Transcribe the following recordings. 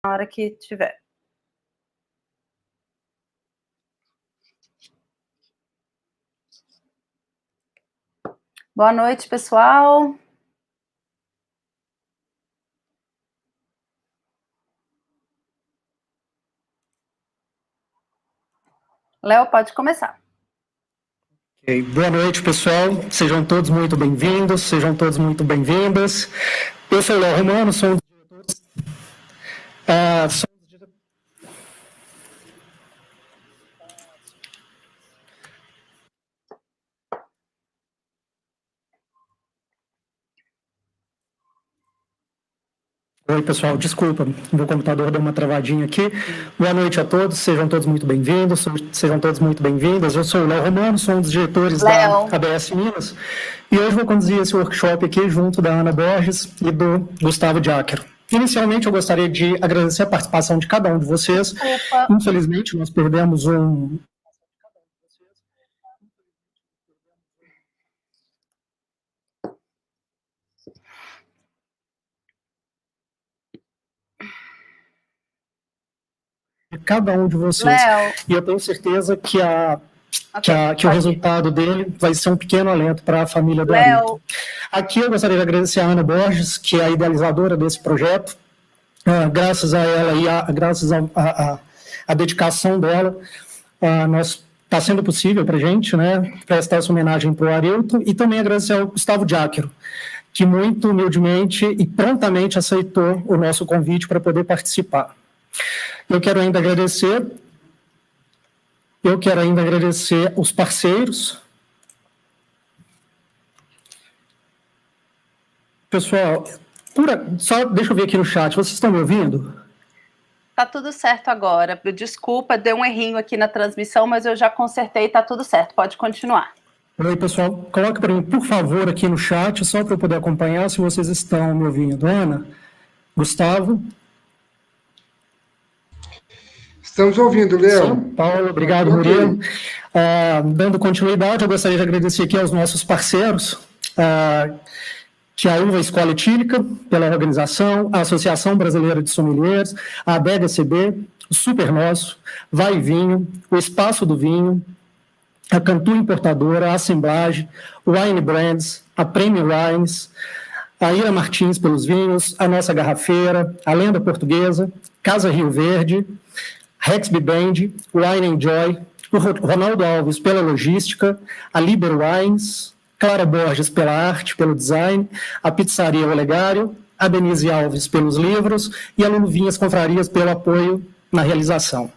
na hora que tiver. Boa noite, pessoal. Léo, pode começar. Okay. Boa noite, pessoal. Sejam todos muito bem-vindos, sejam todos muito bem-vindas. Eu sou o Léo Romano, sou um dos diretores. Oi, pessoal, desculpa, meu computador deu uma travadinha aqui. Boa noite a todos, sejam todos muito bem-vindos, sejam todos muito bem-vindas. Eu sou o Léo Romano, sou um dos diretores Léo. da ABS Minas e hoje vou conduzir esse workshop aqui junto da Ana Borges e do Gustavo Diáquero. Inicialmente, eu gostaria de agradecer a participação de cada um de vocês. Desculpa. Infelizmente, nós perdemos cada um de vocês. Léo. E eu tenho certeza que o resultado dele vai ser um pequeno alento para a família do Arilton. Aqui eu gostaria de agradecer a Ana Borges, que é a idealizadora desse projeto. Graças a ela e graças à dedicação dela, está sendo possível para a gente, né, prestar essa homenagem para o Arilton, e também agradecer ao Gustavo Diáquero, que muito humildemente e prontamente aceitou o nosso convite para poder participar. Eu quero ainda agradecer os parceiros. Pessoal, só deixa eu ver aqui no chat, vocês estão me ouvindo? Tá tudo certo agora. Desculpa, deu um errinho aqui na transmissão, mas eu já consertei, tá tudo certo. Pode continuar. Oi, pessoal. Coloque para mim, por favor, aqui no chat, só para eu poder acompanhar se vocês estão me ouvindo. Ana, Gustavo. Estamos ouvindo, Léo. Paulo, obrigado, Murilo. Dando continuidade, eu gostaria de agradecer aqui aos nossos parceiros, que é a Uva Escola Etílica, pela organização, a Associação Brasileira de Sommeliers, a Adega CB, o Super Nosso, Vai Vinho, o Espaço do Vinho, a Cantu Importadora, a Assemblage, o Wine Brands, a Premium Wines, a Ira Martins pelos vinhos, a Nossa Garrafeira, a Lenda Portuguesa, Casa Rio Verde, Rexby Band, Wine Enjoy, o Ronaldo Alves pela logística, a Liber Wines, Clara Borges pela arte, pelo design, a Pizzaria Olegário, a Denise Alves pelos livros e a Lulu Vinhas Confrarias pelo apoio na realização.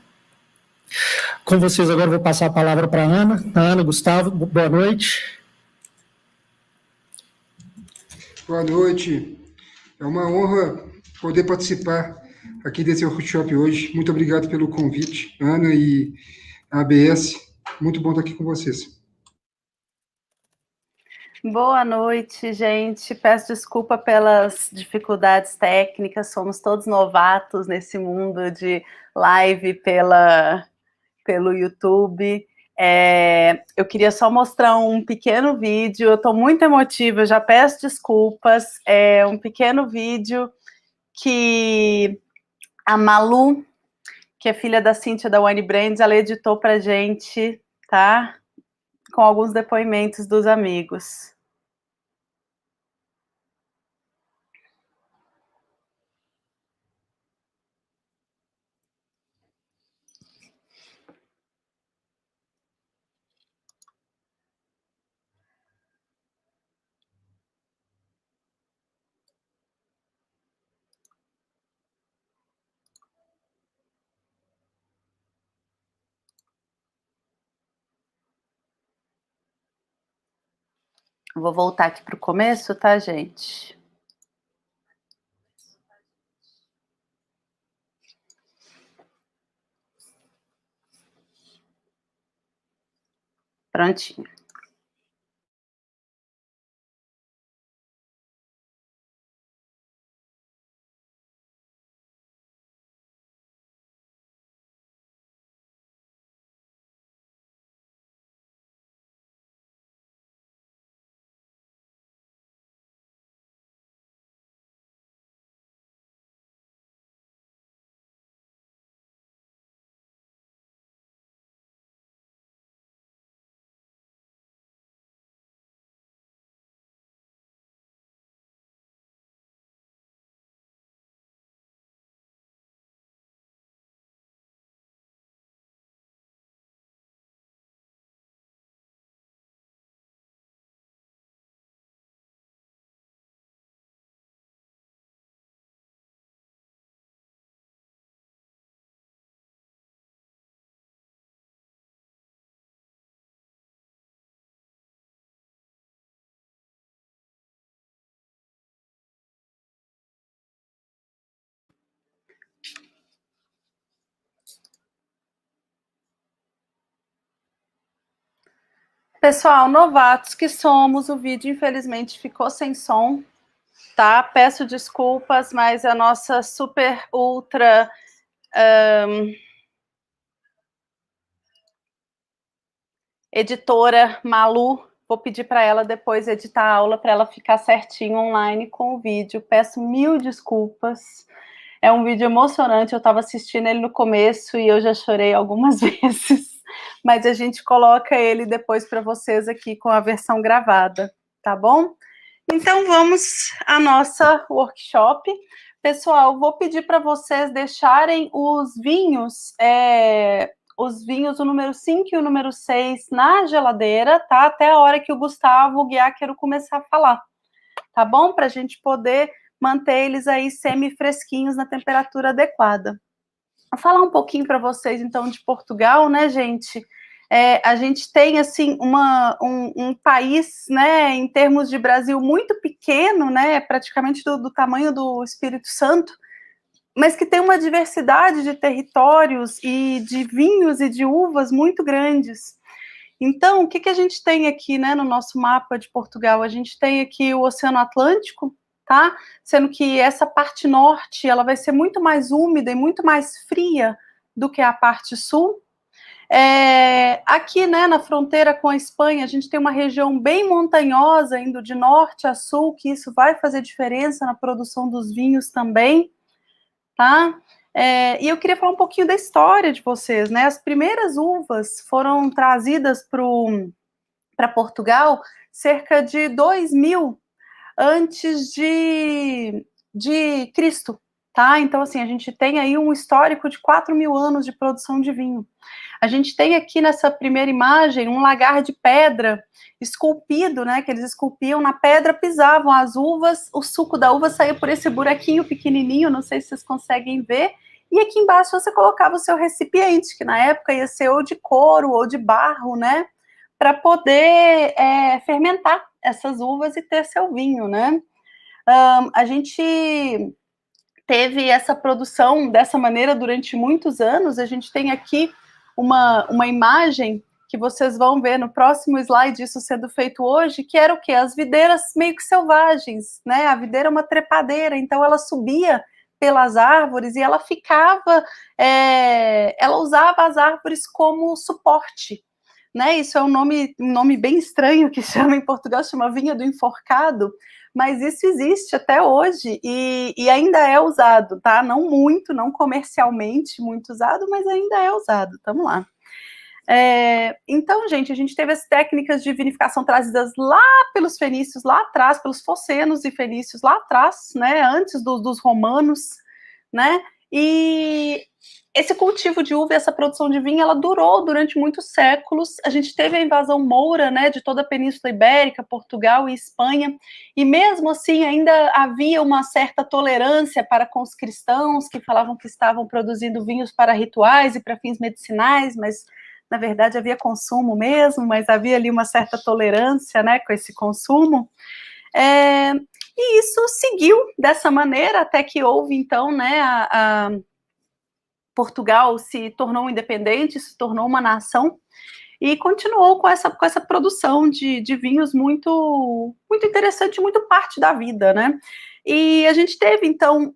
Com vocês agora eu vou passar a palavra para a Ana. Ana, Gustavo, boa noite. Boa noite. É uma honra poder participar aqui desse workshop hoje. Muito obrigado pelo convite, Ana e a ABS. Muito bom estar aqui com vocês. Boa noite, gente. Peço desculpa pelas dificuldades técnicas. Somos todos novatos nesse mundo de live pelo YouTube. Eu queria só mostrar um pequeno vídeo. Eu estou muito emotiva, já peço desculpas. É um pequeno vídeo que a Malu, que é filha da Cíntia da Wine Brands, ela editou pra gente, tá? Com alguns depoimentos dos amigos. Vou voltar aqui para o começo, tá, gente? Prontinho. Pessoal, novatos que somos, o vídeo infelizmente ficou sem som, tá? Peço desculpas, mas a nossa super ultra editora Malu, vou pedir para ela depois editar a aula para ela ficar certinho online com o vídeo. Peço mil desculpas. É um vídeo emocionante, eu estava assistindo ele no começo e eu já chorei algumas vezes, mas a gente coloca ele depois para vocês aqui com a versão gravada, tá bom? Então vamos à nossa workshop. Pessoal, vou pedir para vocês deixarem os vinhos, o número 5 e o número 6 na geladeira, tá? Até a hora que o Gustavo, o Guiáquero, começar a falar, tá bom? Para a gente poder manter eles aí semi-fresquinhos na temperatura adequada. Vou falar um pouquinho para vocês, então, de Portugal, né, gente? A gente tem, assim, um país, né, em termos de Brasil, muito pequeno, né, praticamente do tamanho do Espírito Santo, mas que tem uma diversidade de territórios e de vinhos e de uvas muito grandes. Então, o que a gente tem aqui, né, no nosso mapa de Portugal? A gente tem aqui o Oceano Atlântico, tá? Sendo que essa parte norte, ela vai ser muito mais úmida e muito mais fria do que a parte sul. Aqui, né, na fronteira com a Espanha, a gente tem uma região bem montanhosa, indo de norte a sul, que isso vai fazer diferença na produção dos vinhos também, tá? E eu queria falar um pouquinho da história de vocês, né? As primeiras uvas foram trazidas para Portugal cerca de 2000 antes de Cristo, tá? Então, assim, a gente tem aí um histórico de 4.000 anos de produção de vinho. A gente tem aqui nessa primeira imagem um lagar de pedra esculpido, né, que eles esculpiam na pedra, pisavam as uvas, o suco da uva saía por esse buraquinho pequenininho, não sei se vocês conseguem ver, e aqui embaixo você colocava o seu recipiente, que na época ia ser ou de couro ou de barro, né, para poder fermentar essas uvas e ter seu vinho, né. A gente teve essa produção dessa maneira durante muitos anos. A gente tem aqui uma imagem que vocês vão ver no próximo slide, isso sendo feito hoje, que era o quê? As videiras meio que selvagens, né? A videira é uma trepadeira, então ela subia pelas árvores e ela ficava, ela usava as árvores como suporte, né? Isso é um nome bem estranho que chama em Portugal, chama vinha do enforcado, mas isso existe até hoje e ainda é usado, tá? Não muito, não comercialmente muito usado, mas ainda é usado. Vamos lá. Então, gente, a gente teve as técnicas de vinificação trazidas lá pelos fenícios, lá atrás, pelos focenos e fenícios lá atrás, né? Antes dos romanos, né? E esse cultivo de uva e essa produção de vinho, ela durou durante muitos séculos. A gente teve a invasão moura, né, de toda a Península Ibérica, Portugal e Espanha, e mesmo assim ainda havia uma certa tolerância para com os cristãos, que falavam que estavam produzindo vinhos para rituais e para fins medicinais, mas na verdade havia consumo mesmo, mas havia ali uma certa tolerância, né, com esse consumo. E isso seguiu dessa maneira até que houve, então, né, Portugal se tornou independente, se tornou uma nação e continuou com essa produção de vinhos muito, muito interessante, muito parte da vida, né? E a gente teve, então,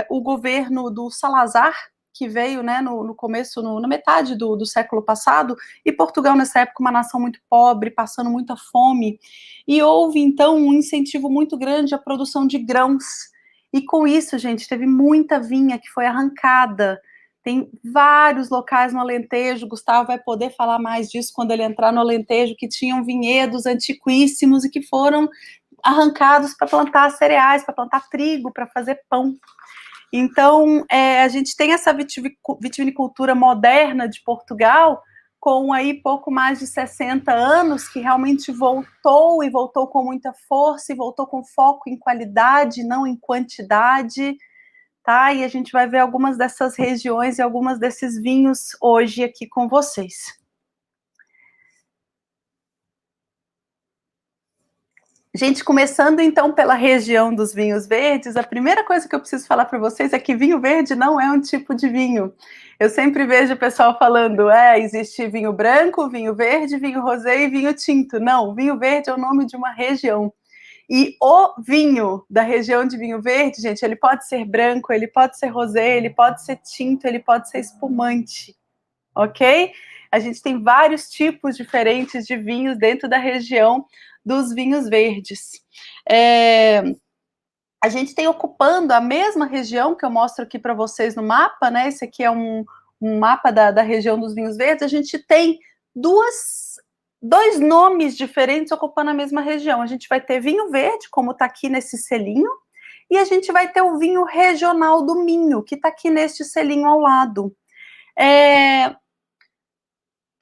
o governo do Salazar, que veio, né, no começo, na metade do século passado, e Portugal, nessa época, uma nação muito pobre, passando muita fome, e houve, então, um incentivo muito grande à produção de grãos, e com isso, gente, teve muita vinha que foi arrancada. Tem vários locais no Alentejo, Gustavo vai poder falar mais disso quando ele entrar no Alentejo, que tinham vinhedos antiquíssimos e que foram arrancados para plantar cereais, para plantar trigo, para fazer pão. Então, a gente tem essa vitivinicultura moderna de Portugal, com aí pouco mais de 60 anos, que realmente voltou, e voltou com muita força, e voltou com foco em qualidade, não em quantidade, tá? E a gente vai ver algumas dessas regiões e algumas desses vinhos hoje aqui com vocês. Gente, começando então pela região dos vinhos verdes, a primeira coisa que eu preciso falar para vocês é que vinho verde não é um tipo de vinho. Eu sempre vejo o pessoal falando, existe vinho branco, vinho verde, vinho rosé e vinho tinto. Não, vinho verde é o nome de uma região. E o vinho da região de vinho verde, gente, ele pode ser branco, ele pode ser rosé, ele pode ser tinto, ele pode ser espumante, ok? A gente tem vários tipos diferentes de vinhos dentro da região dos vinhos verdes. A gente tem ocupando a mesma região que eu mostro aqui para vocês no mapa, né? Esse aqui é um mapa da região dos vinhos verdes. A gente tem dois nomes diferentes ocupando a mesma região. A gente vai ter vinho verde, como está aqui nesse selinho, e a gente vai ter o vinho regional do Minho, que está aqui neste selinho ao lado.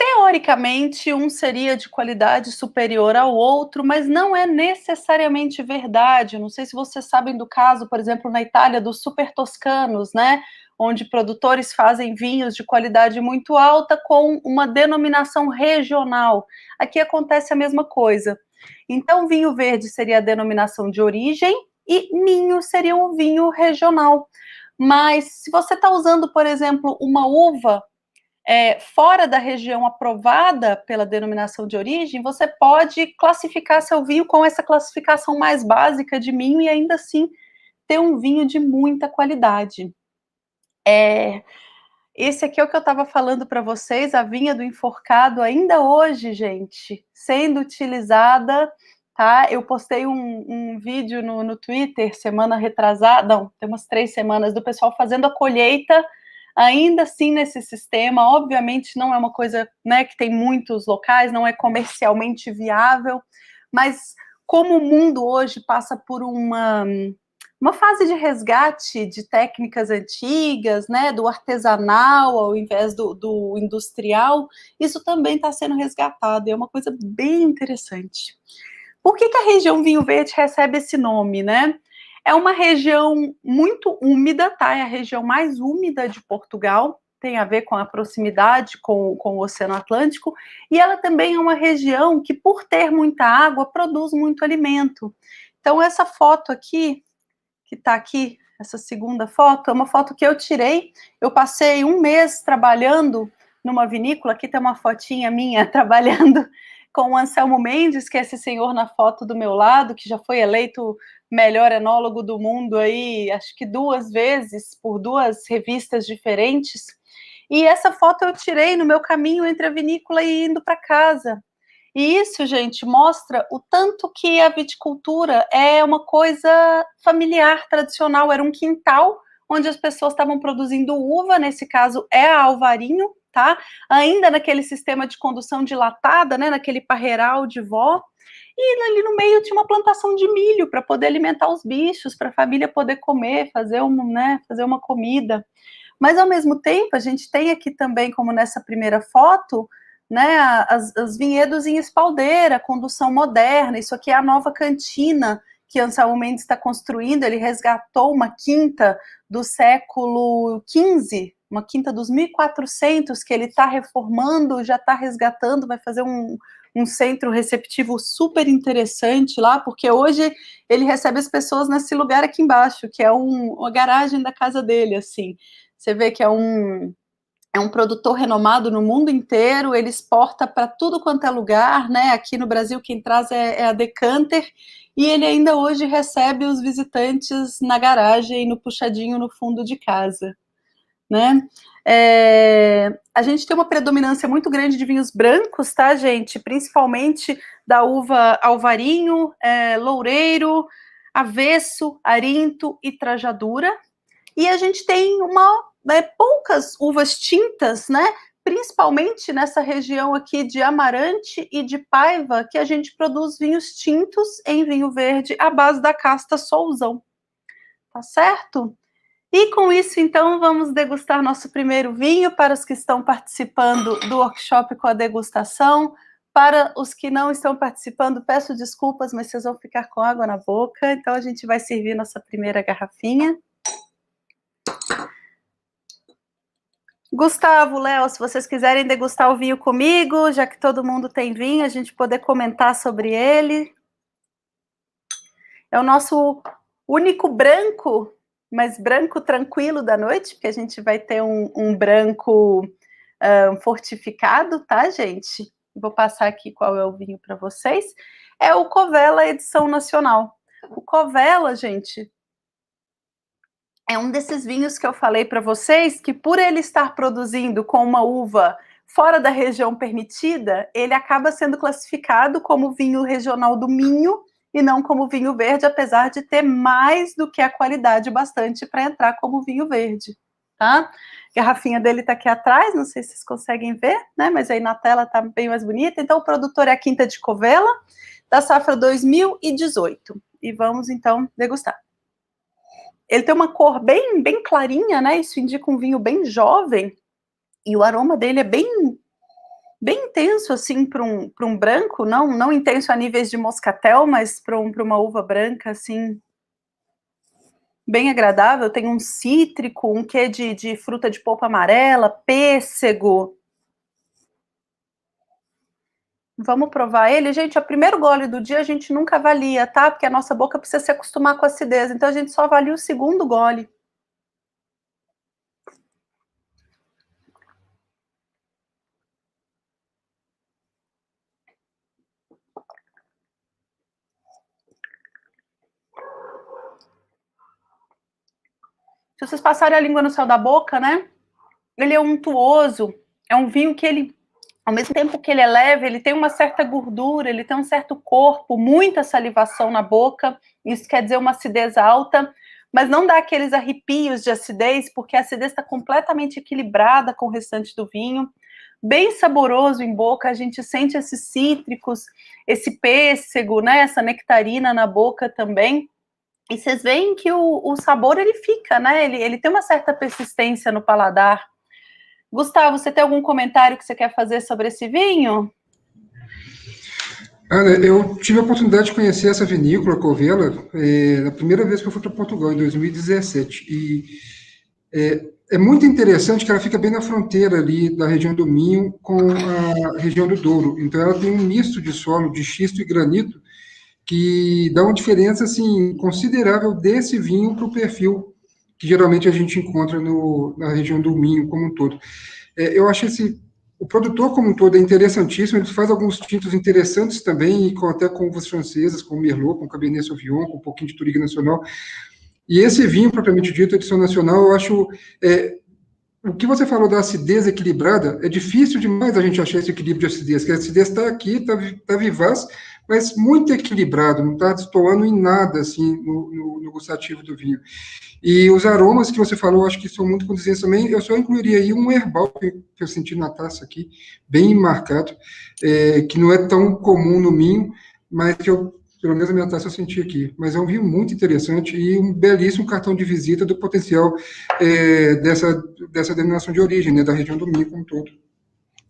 Teoricamente, um seria de qualidade superior ao outro, mas não é necessariamente verdade. Não sei se vocês sabem do caso, por exemplo, na Itália, dos super toscanos, né? Onde produtores fazem vinhos de qualidade muito alta com uma denominação regional. Aqui acontece a mesma coisa. Então, vinho verde seria a denominação de origem e Minho seria um vinho regional. Mas se você está usando, por exemplo, uma uva fora da região aprovada pela denominação de origem, você pode classificar seu vinho com essa classificação mais básica de Minho e ainda assim ter um vinho de muita qualidade. Esse aqui é o que eu estava falando para vocês, a vinha do enforcado, ainda hoje, gente, sendo utilizada, tá? Eu postei um vídeo no Twitter, semana retrasada, não, tem umas 3 semanas, do pessoal fazendo a colheita, ainda assim nesse sistema. Obviamente não é uma coisa, né, que tem muitos locais, não é comercialmente viável, mas como o mundo hoje passa por uma fase de resgate de técnicas antigas, né, do artesanal ao invés do industrial, isso também está sendo resgatado, e é uma coisa bem interessante. Por que a região Vinho Verde recebe esse nome, né? É uma região muito úmida, tá? É a região mais úmida de Portugal, tem a ver com a proximidade com o Oceano Atlântico, e ela também é uma região que, por ter muita água, produz muito alimento. Então, essa foto aqui, que está aqui, essa segunda foto, é uma foto que eu tirei. Eu passei 1 mês trabalhando numa vinícola. Aqui tem uma fotinha minha trabalhando com o Anselmo Mendes, que é esse senhor na foto do meu lado, que já foi eleito melhor enólogo do mundo aí, acho que 2 vezes, por 2 revistas diferentes. E essa foto eu tirei no meu caminho entre a vinícola e indo para casa. E isso, gente, mostra o tanto que a viticultura é uma coisa familiar, tradicional. Era um quintal onde as pessoas estavam produzindo uva, nesse caso é a Alvarinho, tá? Ainda naquele sistema de condução dilatada, né, naquele parreiral de vó. E ali no meio tinha uma plantação de milho para poder alimentar os bichos, para a família poder comer, fazer uma comida. Mas, ao mesmo tempo, a gente tem aqui também, como nessa primeira foto, né, as vinhedos em espaldeira, condução moderna. Isso aqui é a nova cantina que Anselmo Mendes está construindo. Ele resgatou uma quinta do século XV, uma quinta dos 1400, que ele está reformando, já está resgatando, vai fazer um centro receptivo super interessante lá, porque hoje ele recebe as pessoas nesse lugar aqui embaixo, que é uma garagem da casa dele, assim. Você vê que é um produtor renomado no mundo inteiro, ele exporta para tudo quanto é lugar, né? Aqui no Brasil quem traz é a Decanter, e ele ainda hoje recebe os visitantes na garagem, no puxadinho no fundo de casa, né? A gente tem uma predominância muito grande de vinhos brancos, tá, gente? Principalmente da uva Alvarinho, Loureiro, Avesso, Arinto e Trajadura. E a gente tem poucas uvas tintas, né? Principalmente nessa região aqui de Amarante e de Paiva, que a gente produz vinhos tintos em vinho verde à base da casta Sousão. Tá certo? E com isso, então, vamos degustar nosso primeiro vinho. Para os que estão participando do workshop com a degustação, para os que não estão participando, peço desculpas, mas vocês vão ficar com água na boca. Então, a gente vai servir nossa primeira garrafinha. Gustavo, Léo, se vocês quiserem degustar o vinho comigo, já que todo mundo tem vinho, a gente poder comentar sobre ele. É o nosso único branco mas branco tranquilo da noite, porque a gente vai ter um branco fortificado, tá, gente? Vou passar aqui qual é o vinho para vocês. É o Covela Edição Nacional. O Covela, gente, é um desses vinhos que eu falei para vocês que, por ele estar produzindo com uma uva fora da região permitida, ele acaba sendo classificado como vinho regional do Minho e não como vinho verde, apesar de ter mais do que a qualidade bastante para entrar como vinho verde, tá? A garrafinha dele está aqui atrás, não sei se vocês conseguem ver, né? Mas aí na tela está bem mais bonita. Então, o produtor é a Quinta de Covela, da safra 2018. E vamos, então, degustar. Ele tem uma cor bem clarinha, né? Isso indica um vinho bem jovem. E o aroma dele é bem intenso, assim, para um branco, não intenso a níveis de moscatel, mas para uma uva branca, assim, bem agradável. Tem um cítrico, um quê de fruta de polpa amarela, pêssego. Vamos provar ele. Gente, o primeiro gole do dia a gente nunca avalia, tá? Porque a nossa boca precisa se acostumar com a acidez, então a gente só avalia o segundo gole. Se vocês passarem a língua no céu da boca, né? Ele é untuoso. É um vinho que ele, ao mesmo tempo que ele é leve, ele tem uma certa gordura, ele tem um certo corpo, muita salivação na boca. Isso quer dizer uma acidez alta, mas não dá aqueles arrepios de acidez, porque a acidez está completamente equilibrada com o restante do vinho. Bem saboroso em boca, a gente sente esses cítricos, esse pêssego, né? Essa nectarina na boca também. E vocês veem que o sabor, ele fica, né? Ele tem uma certa persistência no paladar. Gustavo, você tem algum comentário que você quer fazer sobre esse vinho? Ana, eu tive a oportunidade de conhecer essa vinícola, Covela, na primeira vez que eu fui para Portugal, em 2017. E é muito interessante que ela fica bem na fronteira ali da região do Minho com a região do Douro. Então, ela tem um misto de solo, de xisto e granito, que dá uma diferença assim considerável desse vinho para o perfil que geralmente a gente encontra na região do Minho como um todo. Eu acho o produtor como um todo é interessantíssimo, ele faz alguns tintos interessantes também, até com uvas francesas, com Merlot, com Cabernet Sauvignon, com um pouquinho de Touriga Nacional. E esse vinho, propriamente dito, edição nacional, eu acho... o que você falou da acidez equilibrada, é difícil demais a gente achar esse equilíbrio de acidez, que a acidez está aqui, está vivaz, mas muito equilibrado, não está destoando em nada, assim, no gustativo do vinho. E os aromas que você falou, acho que são muito condizentes também, eu só incluiria aí um herbal que eu senti na taça aqui, bem marcado, que não é tão comum no Minho, mas que pelo menos a minha taça eu senti aqui. Mas é um vinho muito interessante e um belíssimo cartão de visita do potencial dessa denominação de origem, né, da região do Minho como um todo.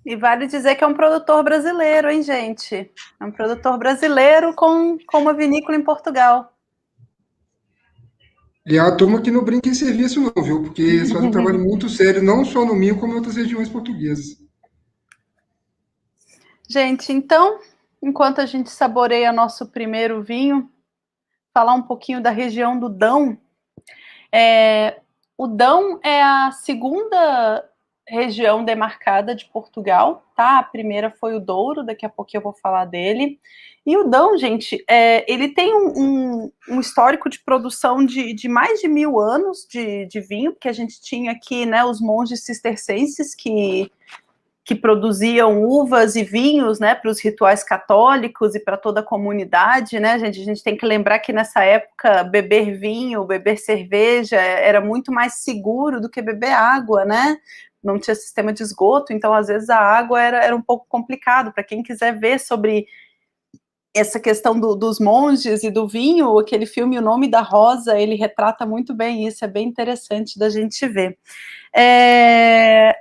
E vale dizer que é um produtor brasileiro, hein, gente? É um produtor brasileiro com uma vinícola em Portugal. E a turma que não brinca em serviço não, viu? Porque eles fazem um trabalho muito sério, não só no Minho, como em outras regiões portuguesas. Gente, então, enquanto a gente saboreia nosso primeiro vinho, falar um pouquinho da região do Dão. O Dão é a segunda região demarcada de Portugal, tá? A primeira foi o Douro, daqui a pouquinho eu vou falar dele. E o Dão, gente, ele tem um histórico de produção de mais de 1000 anos de vinho, porque a gente tinha aqui, né, os monges cistercenses que produziam uvas e vinhos, né, para os rituais católicos e para toda a comunidade, né, gente? A gente tem que lembrar que nessa época beber vinho, beber cerveja era muito mais seguro do que beber água, né? Não tinha sistema de esgoto, então às vezes a água era um pouco complicado. Para quem quiser ver sobre essa questão dos monges e do vinho, aquele filme O Nome da Rosa, ele retrata muito bem isso, é bem interessante da gente ver.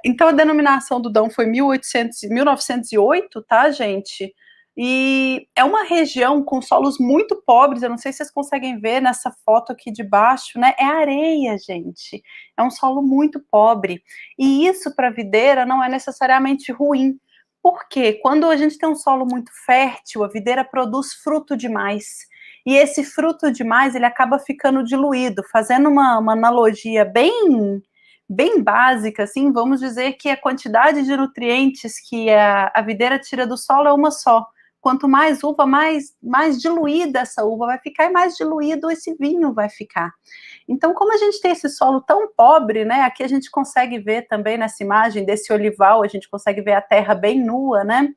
Então a denominação do Dão foi 1908, tá, gente? E é uma região com solos muito pobres, eu não sei se vocês conseguem ver nessa foto aqui de baixo, né? É areia, gente. É um solo muito pobre. E isso para a videira não é necessariamente ruim. Por quê? Quando a gente tem um solo muito fértil, a videira produz fruto demais. e esse fruto demais, ele acaba ficando diluído, fazendo uma analogia bem básica, assim, vamos dizer que a quantidade de nutrientes que a videira tira do solo é uma só. Quanto mais uva, mais diluída essa uva vai ficar, e mais diluído esse vinho vai ficar. Então, como a gente tem esse solo tão pobre, né, aqui a gente consegue ver também nessa imagem desse olival, a gente consegue ver a terra bem nua, né,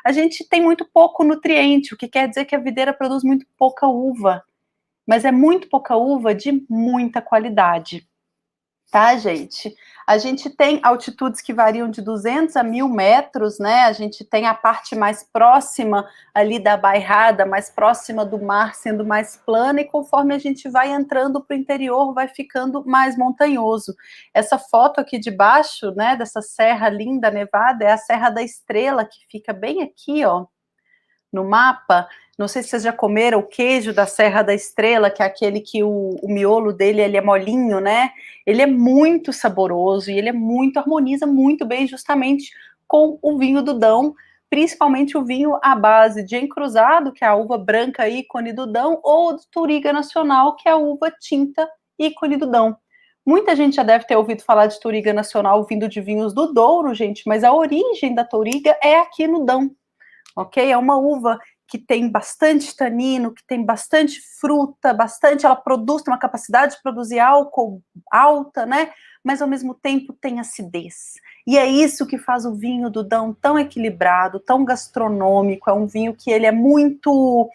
a gente tem muito pouco nutriente, o que quer dizer que a videira produz muito pouca uva, mas é muito pouca uva de muita qualidade. Tá, gente? A gente tem altitudes que variam de 200 a 1.000 metros, né? A gente tem a parte mais próxima ali da bairrada, mais próxima do mar, sendo mais plana, e conforme a gente vai entrando para o interior, vai ficando mais montanhoso. Essa foto aqui de baixo, né, dessa serra linda nevada, é a Serra da Estrela, que fica bem aqui, ó, no mapa. Não sei se vocês já comeram o queijo da Serra da Estrela, que é aquele que o miolo dele ele é molinho, né? Ele é muito saboroso e ele harmoniza muito bem justamente com o vinho do Dão, principalmente o vinho à base de encruzado, que é a uva branca ícone do Dão, ou do Touriga Nacional, que é a uva tinta ícone do Dão. Muita gente já deve ter ouvido falar de Touriga Nacional vindo de vinhos do Douro, gente, mas a origem da Touriga é aqui no Dão. Ok? É uma uva que tem bastante tanino, que tem bastante fruta, ela produz, tem uma capacidade de produzir álcool alta, né? Mas ao mesmo tempo tem acidez. E é isso que faz o vinho do Dão tão equilibrado, tão gastronômico. É um vinho que ele é muito...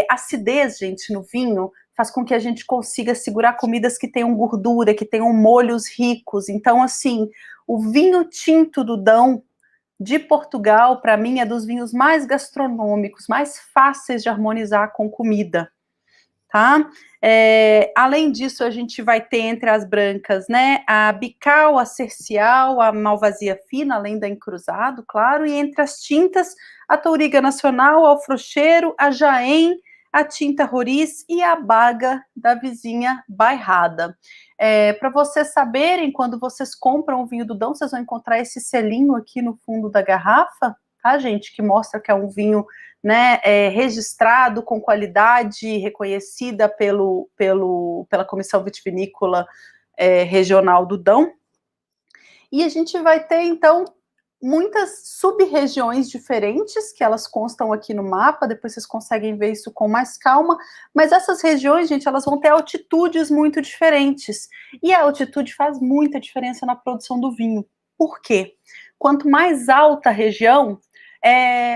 acidez, gente, no vinho faz com que a gente consiga segurar comidas que tenham gordura, que tenham molhos ricos. Então, assim, o vinho tinto do Dão de Portugal, para mim, é dos vinhos mais gastronômicos, mais fáceis de harmonizar com comida, tá? Além disso, a gente vai ter entre as brancas, né, a Bical, a Cercial, a Malvasia Fina, além da Encruzado, claro, e entre as tintas, a Touriga Nacional, a Alfrocheiro, a Jaén, a Tinta Roriz e a Baga da vizinha Bairrada. Para vocês saberem, quando vocês compram o vinho do Dão, vocês vão encontrar esse selinho aqui no fundo da garrafa, tá, gente? Que mostra que é um vinho, né, registrado com qualidade, reconhecida pela Comissão Vitivinícola Regional do Dão. E a gente vai ter, então, muitas sub-regiões diferentes, que elas constam aqui no mapa, depois vocês conseguem ver isso com mais calma, mas essas regiões, gente, elas vão ter altitudes muito diferentes, e a altitude faz muita diferença na produção do vinho. Por quê? Quanto mais alta a região,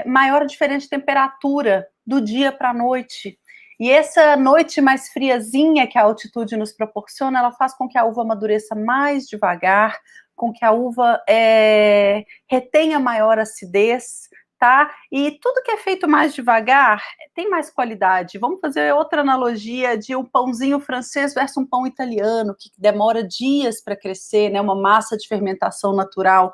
maior a diferença de temperatura do dia para a noite, e essa noite mais friazinha que a altitude nos proporciona, ela faz com que a uva amadureça mais devagar, com que a uva retenha maior acidez, tá? E tudo que é feito mais devagar tem mais qualidade. Vamos fazer outra analogia de um pãozinho francês versus um pão italiano, que demora dias para crescer, né? Uma massa de fermentação natural.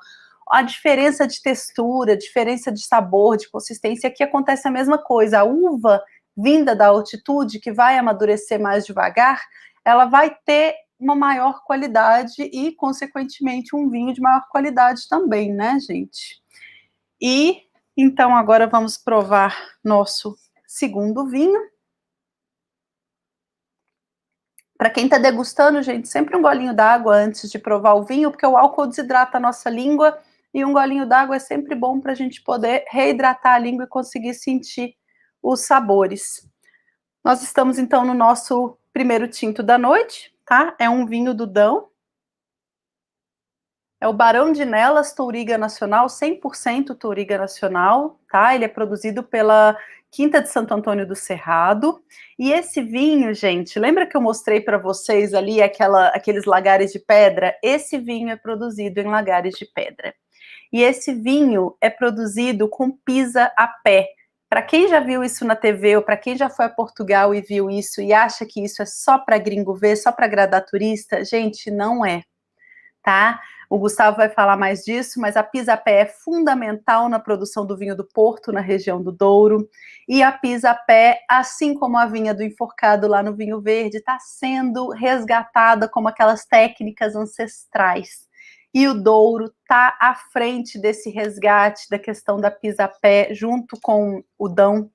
A diferença de textura, a diferença de sabor, de consistência, aqui acontece a mesma coisa. A uva vinda da altitude, que vai amadurecer mais devagar, ela vai ter uma maior qualidade e, consequentemente, um vinho de maior qualidade também, né, gente? E, então, agora vamos provar nosso segundo vinho. Para quem está degustando, gente, sempre um golinho d'água antes de provar o vinho, porque o álcool desidrata a nossa língua, e um golinho d'água é sempre bom para a gente poder reidratar a língua e conseguir sentir os sabores. Nós estamos, então, no nosso primeiro tinto da noite, tá? É um vinho do Dão. É o Barão de Nelas Touriga Nacional, 100% Touriga Nacional, tá? Ele é produzido pela Quinta de Santo Antônio do Cerrado. E esse vinho, gente, lembra que eu mostrei para vocês ali aqueles lagares de pedra? Esse vinho é produzido em lagares de pedra. E esse vinho é produzido com pisa a pé. Para quem já viu isso na TV, ou para quem já foi a Portugal e viu isso e acha que isso é só para gringo ver, só para agradar turista, gente, não é, tá? O Gustavo vai falar mais disso, mas a pisa-pé é fundamental na produção do vinho do Porto, na região do Douro, e a pisa-pé, assim como a vinha do enforcado lá no Vinho Verde, está sendo resgatada como aquelas técnicas ancestrais. E o Douro está à frente desse resgate da questão da pisa-pé, junto com o Dão.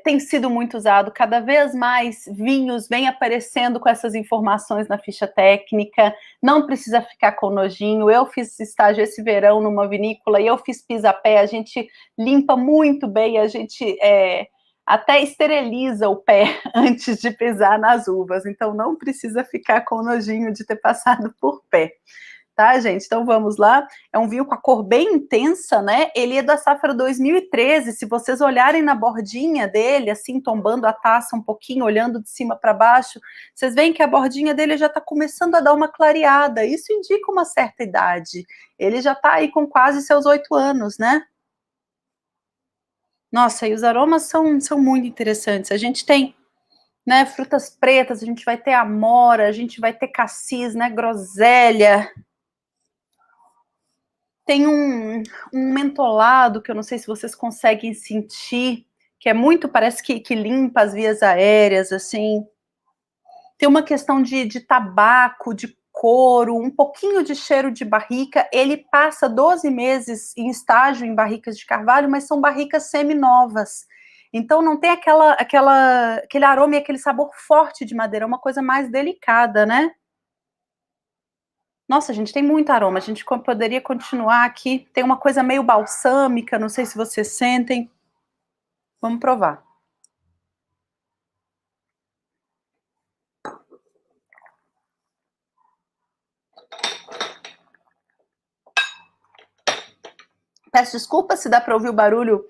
tem sido muito usado, cada vez mais vinhos vêm aparecendo com essas informações na ficha técnica, não precisa ficar com nojinho. Eu fiz estágio esse verão numa vinícola e eu fiz pisa-pé, a gente limpa muito bem, a gente até esteriliza o pé antes de pisar nas uvas, então não precisa ficar com nojinho de ter passado por pé. Tá, gente? Então vamos lá. É um vinho com a cor bem intensa, né? Ele é da safra 2013. Se vocês olharem na bordinha dele, assim, tombando a taça um pouquinho, olhando de cima para baixo, vocês veem que a bordinha dele já está começando a dar uma clareada. Isso indica uma certa idade. Ele já está aí com quase seus 8 anos, né? Nossa, e os aromas são muito interessantes. A gente tem, né, frutas pretas, a gente vai ter amora, a gente vai ter cassis, né, groselha. Tem um mentolado que eu não sei se vocês conseguem sentir, que é muito, parece que limpa as vias aéreas, assim. Tem uma questão de tabaco, de couro, um pouquinho de cheiro de barrica. Ele passa 12 meses em estágio em barricas de carvalho, mas são barricas semi-novas. Então não tem aquele aroma e aquele sabor forte de madeira, é uma coisa mais delicada, né? Nossa, gente, tem muito aroma. A gente poderia continuar aqui. Tem uma coisa meio balsâmica, não sei se vocês sentem. Vamos provar. Peço desculpa se dá para ouvir o barulho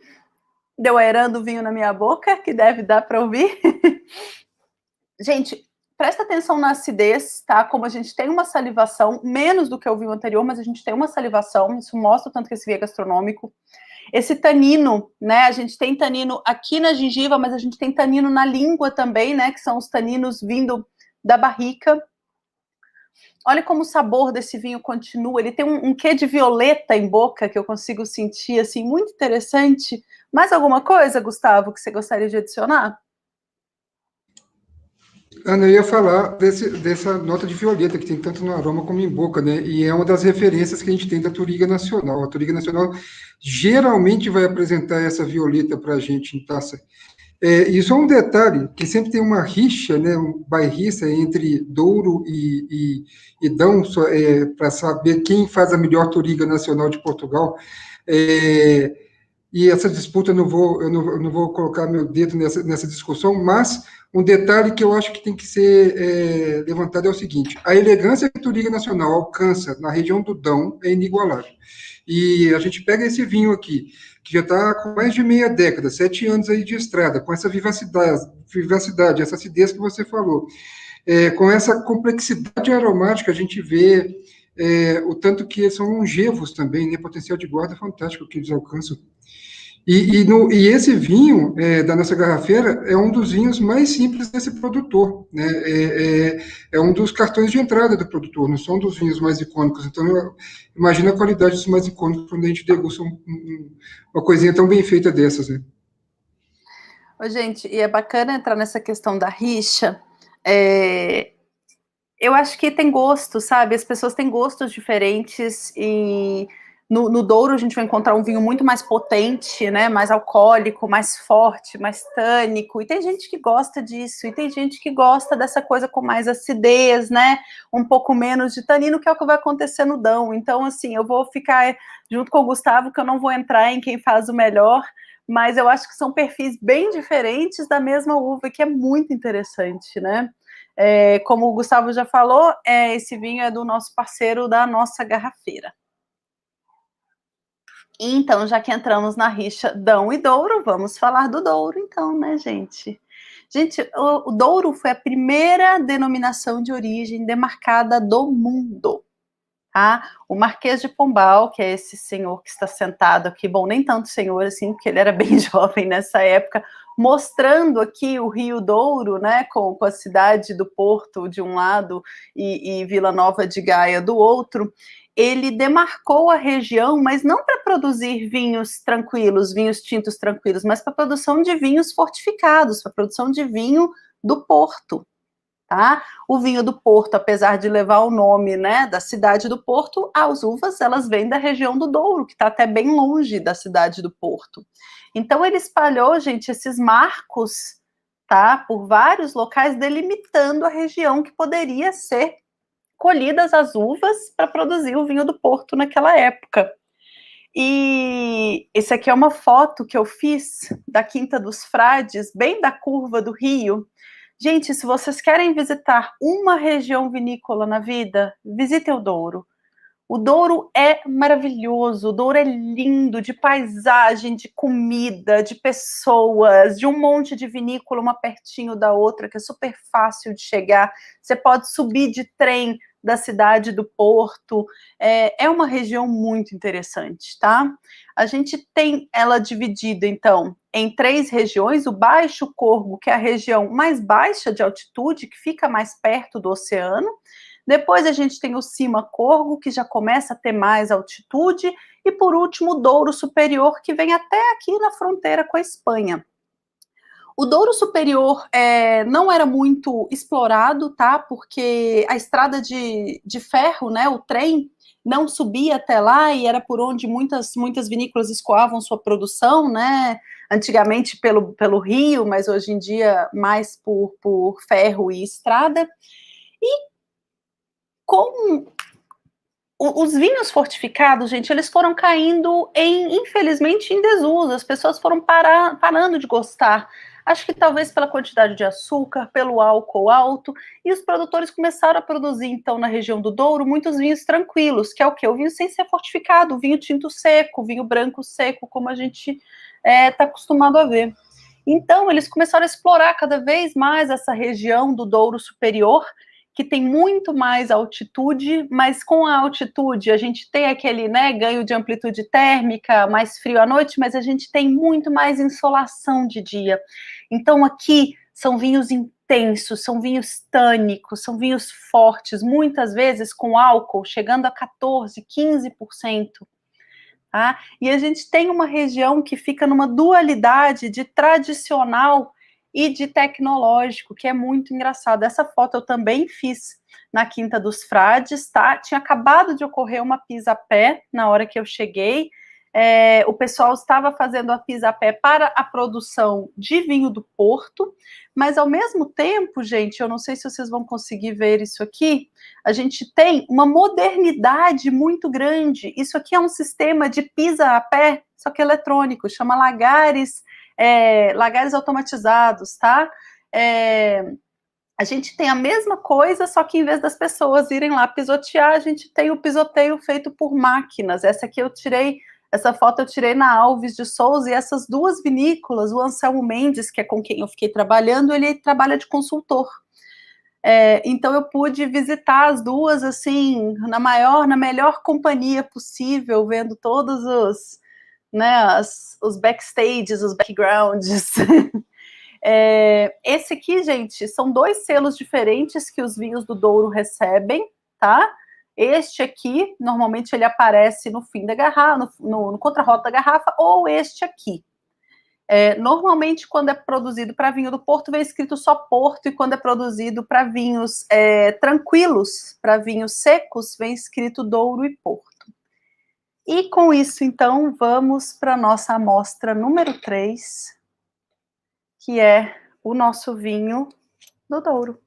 de eu aerando o vinho na minha boca, que deve dar para ouvir. Gente, presta atenção na acidez, tá? Como a gente tem uma salivação, menos do que o vinho anterior, mas a gente tem uma salivação, isso mostra o tanto que esse vinho é gastronômico. Esse tanino, né? A gente tem tanino aqui na gengiva, mas a gente tem tanino na língua também, né? Que são os taninos vindo da barrica. Olha como o sabor desse vinho continua. Ele tem um quê de violeta em boca que eu consigo sentir, assim, muito interessante. Mais alguma coisa, Gustavo, que você gostaria de adicionar? Ana, eu ia falar dessa nota de violeta que tem tanto no aroma como em boca, né? E é uma das referências que a gente tem da Touriga Nacional. A Touriga Nacional geralmente vai apresentar essa violeta para a gente em taça. E só um detalhe, que sempre tem uma rixa, né, um bairrista entre Douro e Dão, para saber quem faz a melhor Touriga Nacional de Portugal. E essa disputa eu não vou colocar meu dedo nessa discussão, mas um detalhe que eu acho que tem que ser levantado é o seguinte: a elegância que a Touriga Nacional alcança na região do Dão é inigualável. E a gente pega esse vinho aqui, que já está com mais de meia década, 7 anos aí de estrada, com essa vivacidade, essa acidez que você falou, com essa complexidade aromática, a gente vê o tanto que eles são longevos também, né? Potencial de guarda fantástico que eles alcançam. E esse vinho da nossa garrafeira é um dos vinhos mais simples desse produtor, né? É um dos cartões de entrada do produtor, não são dos vinhos mais icônicos. Então, imagina a qualidade dos mais icônicos quando a gente degusta uma coisinha tão bem feita dessas, né? Ô, gente, e é bacana entrar nessa questão da rixa. Eu acho que tem gosto, sabe? As pessoas têm gostos diferentes e no Douro a gente vai encontrar um vinho muito mais potente, né? Mais alcoólico, mais forte, mais tânico. E tem gente que gosta disso, e tem gente que gosta dessa coisa com mais acidez, né? Um pouco menos de tanino, que é o que vai acontecer no Dão. Então, assim, eu vou ficar junto com o Gustavo, que eu não vou entrar em quem faz o melhor, mas eu acho que são perfis bem diferentes da mesma uva, que é muito interessante, né? Como o Gustavo já falou, esse vinho é do nosso parceiro da nossa garrafeira. Então, já que entramos na rixa Dão e Douro, vamos falar do Douro, então, né, gente? Gente, o Douro foi a primeira denominação de origem demarcada do mundo. Tá? O Marquês de Pombal, que é esse senhor que está sentado aqui, bom, nem tanto senhor assim, porque ele era bem jovem nessa época, mostrando aqui o Rio Douro, né, com a cidade do Porto de um lado e Vila Nova de Gaia do outro. Ele demarcou a região, mas não para produzir vinhos tranquilos, vinhos tintos tranquilos, mas para produção de vinhos fortificados, para produção de vinho do Porto. tá? O vinho do Porto, apesar de levar o nome, né, da cidade do Porto, as uvas, elas vêm da região do Douro, que está até bem longe da cidade do Porto. Então, ele espalhou, gente, esses marcos, tá, por vários locais, delimitando a região que poderia ser colhidas as uvas para produzir o vinho do Porto naquela época. E esse aqui é uma foto que eu fiz da Quinta dos Frades, bem da curva do rio. Gente, se vocês querem visitar uma região vinícola na vida, visitem o Douro. O Douro é maravilhoso, o Douro é lindo, de paisagem, de comida, de pessoas, de um monte de vinícola, uma pertinho da outra, que é super fácil de chegar. Você pode subir de trem da cidade do Porto. É uma região muito interessante, tá? A gente tem ela dividida, então, em 3 regiões: o Baixo Corgo, que é a região mais baixa de altitude, que fica mais perto do oceano. Depois a gente tem o Cima Corgo, que já começa a ter mais altitude, e por último o Douro Superior, que vem até aqui na fronteira com a Espanha. O Douro Superior não era muito explorado, tá? Porque a estrada de ferro, né, o trem, não subia até lá, e era por onde muitas vinícolas escoavam sua produção, né? Antigamente pelo rio, mas hoje em dia mais por ferro e estrada. E com os vinhos fortificados, gente, eles foram caindo infelizmente, em desuso. As pessoas foram parando de gostar. Acho que talvez pela quantidade de açúcar, pelo álcool alto, e os produtores começaram a produzir, então, na região do Douro, muitos vinhos tranquilos, que é o quê? O vinho sem ser fortificado, o vinho tinto seco, o vinho branco seco, como a gente está acostumado a ver. Então, eles começaram a explorar cada vez mais essa região do Douro Superior, que tem muito mais altitude, mas com a altitude a gente tem aquele, né, ganho de amplitude térmica, mais frio à noite, mas a gente tem muito mais insolação de dia. Então aqui são vinhos intensos, são vinhos tânicos, são vinhos fortes, muitas vezes com álcool chegando a 14, 15%. Tá? E a gente tem uma região que fica numa dualidade de tradicional e de tecnológico, que é muito engraçado. Essa foto eu também fiz na Quinta dos Frades, tá? Tinha acabado de ocorrer uma pisa-pé na hora que eu cheguei. O pessoal estava fazendo a pisa-pé para a produção de vinho do Porto, mas ao mesmo tempo, gente, eu não sei se vocês vão conseguir ver isso aqui, a gente tem uma modernidade muito grande. Isso aqui é um sistema de pisa-a-pé, só que eletrônico, chama lagares, lagares automatizados, tá? A gente tem a mesma coisa, só que em vez das pessoas irem lá pisotear, a gente tem o pisoteio feito por máquinas. Essa foto eu tirei na Alves de Souza, e essas 2 vinícolas, o Anselmo Mendes, que é com quem eu fiquei trabalhando, ele trabalha de consultor. Então eu pude visitar as 2, assim, na melhor companhia possível, vendo todos os, né, os backstages, os backgrounds. Esse aqui, gente, são 2 selos diferentes que os vinhos do Douro recebem, tá? Este aqui, normalmente ele aparece no fim da garrafa, no contrarroto da garrafa, ou este aqui. Normalmente, quando é produzido para vinho do Porto, vem escrito só Porto, e quando é produzido para vinhos tranquilos, para vinhos secos, vem escrito Douro e Porto. E com isso, então, vamos para a nossa amostra número 3, que é o nosso vinho do Douro.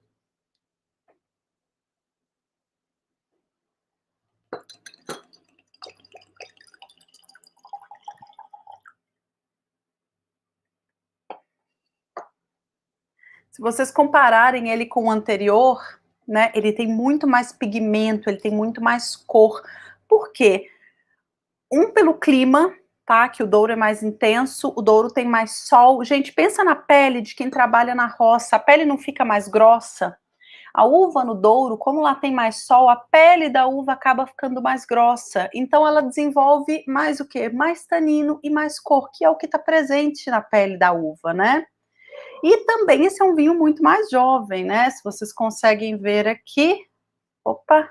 Se vocês compararem ele com o anterior, né, ele tem muito mais pigmento, ele tem muito mais cor. Por quê? Pelo clima, tá? Que o Douro é mais intenso, o Douro tem mais sol. Gente, pensa na pele de quem trabalha na roça, a pele não fica mais grossa? A uva no Douro, como lá tem mais sol, a pele da uva acaba ficando mais grossa. Então ela desenvolve mais o quê? Mais tanino e mais cor, que é o que está presente na pele da uva, né? E também esse é um vinho muito mais jovem, né? Se vocês conseguem ver aqui. Opa!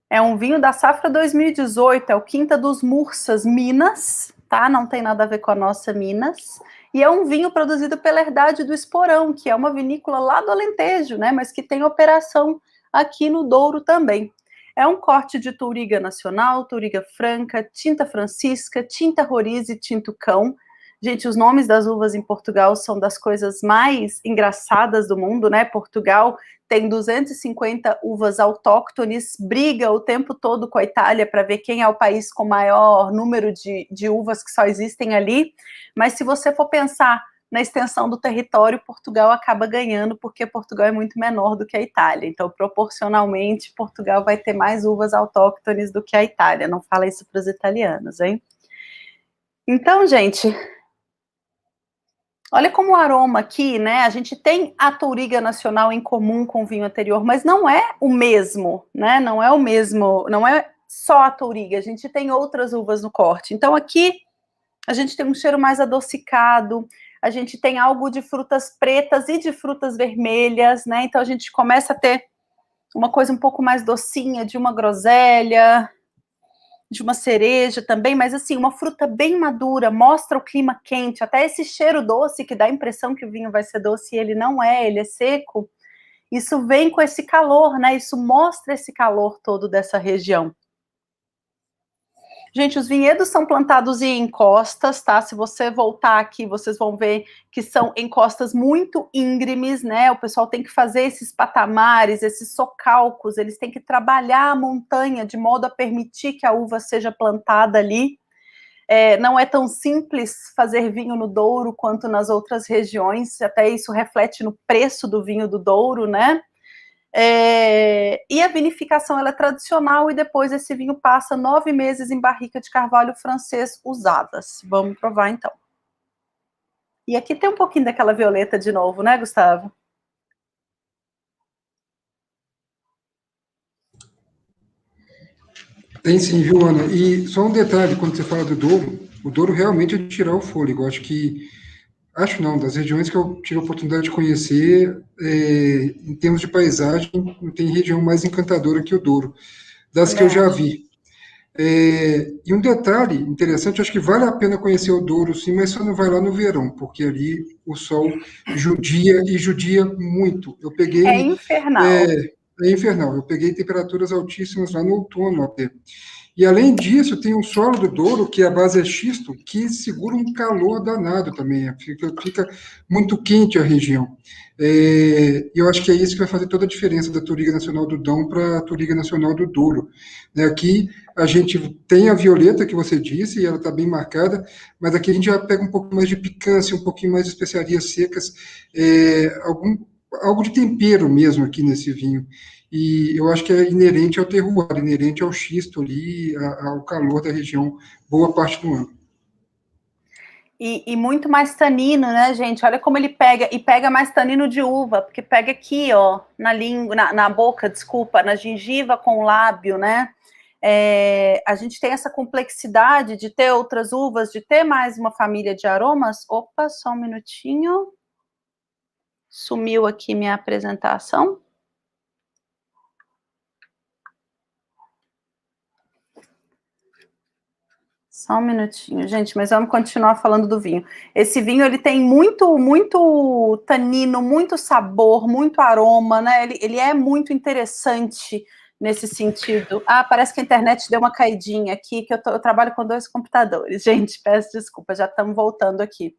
É um vinho da safra 2018, é o Quinta dos Mursas, Minas, tá? Não tem nada a ver com a nossa Minas. E é um vinho produzido pela Herdade do Esporão, que é uma vinícola lá do Alentejo, né? Mas que tem operação aqui no Douro também. É um corte de Touriga Nacional, Touriga Franca, Tinta Francisca, Tinta Roriz e Tinto Cão. Gente, os nomes das uvas em Portugal são das coisas mais engraçadas do mundo, né? Portugal tem 250 uvas autóctones, briga o tempo todo com a Itália para ver quem é o país com maior número de uvas que só existem ali. Mas se você for pensar na extensão do território, Portugal acaba ganhando, porque Portugal é muito menor do que a Itália. Então, proporcionalmente, Portugal vai ter mais uvas autóctones do que a Itália. Não fala isso para os italianos, hein? Então, gente, olha como o aroma aqui, né? A gente tem a Touriga Nacional em comum com o vinho anterior, mas não é o mesmo, né? Não é o mesmo, não é só a Touriga, a gente tem outras uvas no corte. Então, aqui, a gente tem um cheiro mais adocicado, a gente tem algo de frutas pretas e de frutas vermelhas, né? Então a gente começa a ter uma coisa um pouco mais docinha, de uma groselha, de uma cereja também, mas assim, uma fruta bem madura, mostra o clima quente, até esse cheiro doce que dá a impressão que o vinho vai ser doce e ele não é, ele é seco. Isso vem com esse calor, né? Isso mostra esse calor todo dessa região. Gente, os vinhedos são plantados em encostas, tá? Se você voltar aqui, vocês vão ver que são encostas muito íngremes, né? O pessoal tem que fazer esses patamares, esses socalcos, eles têm que trabalhar a montanha de modo a permitir que a uva seja plantada ali. Não é tão simples fazer vinho no Douro quanto nas outras regiões, até isso reflete no preço do vinho do Douro, né? E a vinificação ela é tradicional e depois esse vinho passa 9 meses em barrica de carvalho francês usadas. Vamos provar então. E aqui tem um pouquinho daquela violeta de novo, né, Gustavo? Tem sim, viu, Ana? E só um detalhe, quando você fala do Douro, o Douro realmente é de tirar o fôlego. Acho não, das regiões que eu tive a oportunidade de conhecer, em termos de paisagem, não tem região mais encantadora que o Douro, das que eu já vi. E um detalhe interessante, acho que vale a pena conhecer o Douro, sim, mas só não vai lá no verão, porque ali o sol judia e judia muito. Eu peguei. É infernal. É infernal. Eu peguei temperaturas altíssimas lá no outono até. E além disso, tem um solo do Douro, que a base é xisto, que segura um calor danado também. Fica muito quente a região. E eu acho que é isso que vai fazer toda a diferença da Touriga Nacional do Dão para a Touriga Nacional do Douro. Aqui a gente tem a violeta que você disse, e ela está bem marcada, mas aqui a gente já pega um pouco mais de picância, um pouquinho mais de especiarias secas, algo de tempero mesmo aqui nesse vinho. E eu acho que é inerente ao terroir, inerente ao xisto ali, ao calor da região, boa parte do ano. E muito mais tanino, né, gente? Olha como ele pega, e pega mais tanino de uva, porque pega aqui, ó, na língua, na boca, desculpa, na gengiva com o lábio, né? A gente tem essa complexidade de ter outras uvas, de ter mais uma família de aromas. Opa, só um minutinho. Sumiu aqui minha apresentação. Só um minutinho, gente, mas vamos continuar falando do vinho. Esse vinho, ele tem muito tanino, muito sabor, muito aroma, né? Ele é muito interessante nesse sentido. Parece que a internet deu uma caidinha aqui, que eu trabalho com 2 computadores. Gente, peço desculpa, já estamos voltando aqui.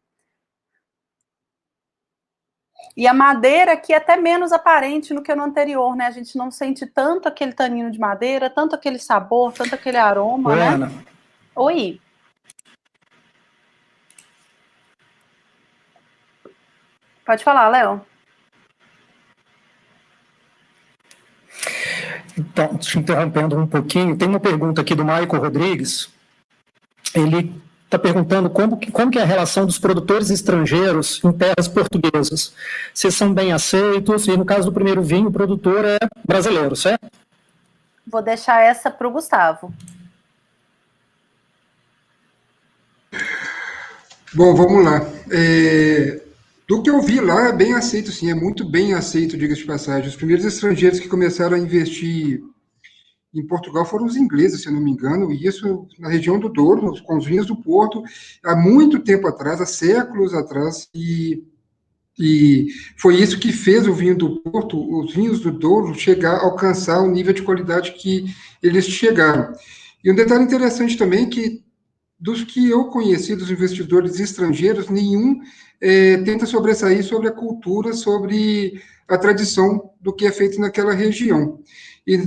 E a madeira aqui é até menos aparente do que no anterior, né? A gente não sente tanto aquele tanino de madeira, tanto aquele sabor, tanto aquele aroma, né? Ana. Oi. Pode falar, Léo. Então, te interrompendo um pouquinho, tem uma pergunta aqui do Maico Rodrigues. Ele está perguntando como que é a relação dos produtores estrangeiros em terras portuguesas. Se são bem aceitos, e no caso do primeiro vinho, o produtor é brasileiro, certo? Vou deixar essa para o Gustavo. Bom, vamos lá. Do que eu vi lá, é bem aceito, sim, é muito bem aceito, diga-se de passagem. Os primeiros estrangeiros que começaram a investir em Portugal foram os ingleses, se eu não me engano, e isso na região do Douro, com os vinhos do Porto, há muito tempo atrás, há séculos atrás, e foi isso que fez o vinho do Porto, os vinhos do Douro, alcançar o nível de qualidade que eles chegaram. E um detalhe interessante também que dos que eu conheci, dos investidores estrangeiros, nenhum tenta sobressair sobre a cultura, sobre a tradição do que é feito naquela região. E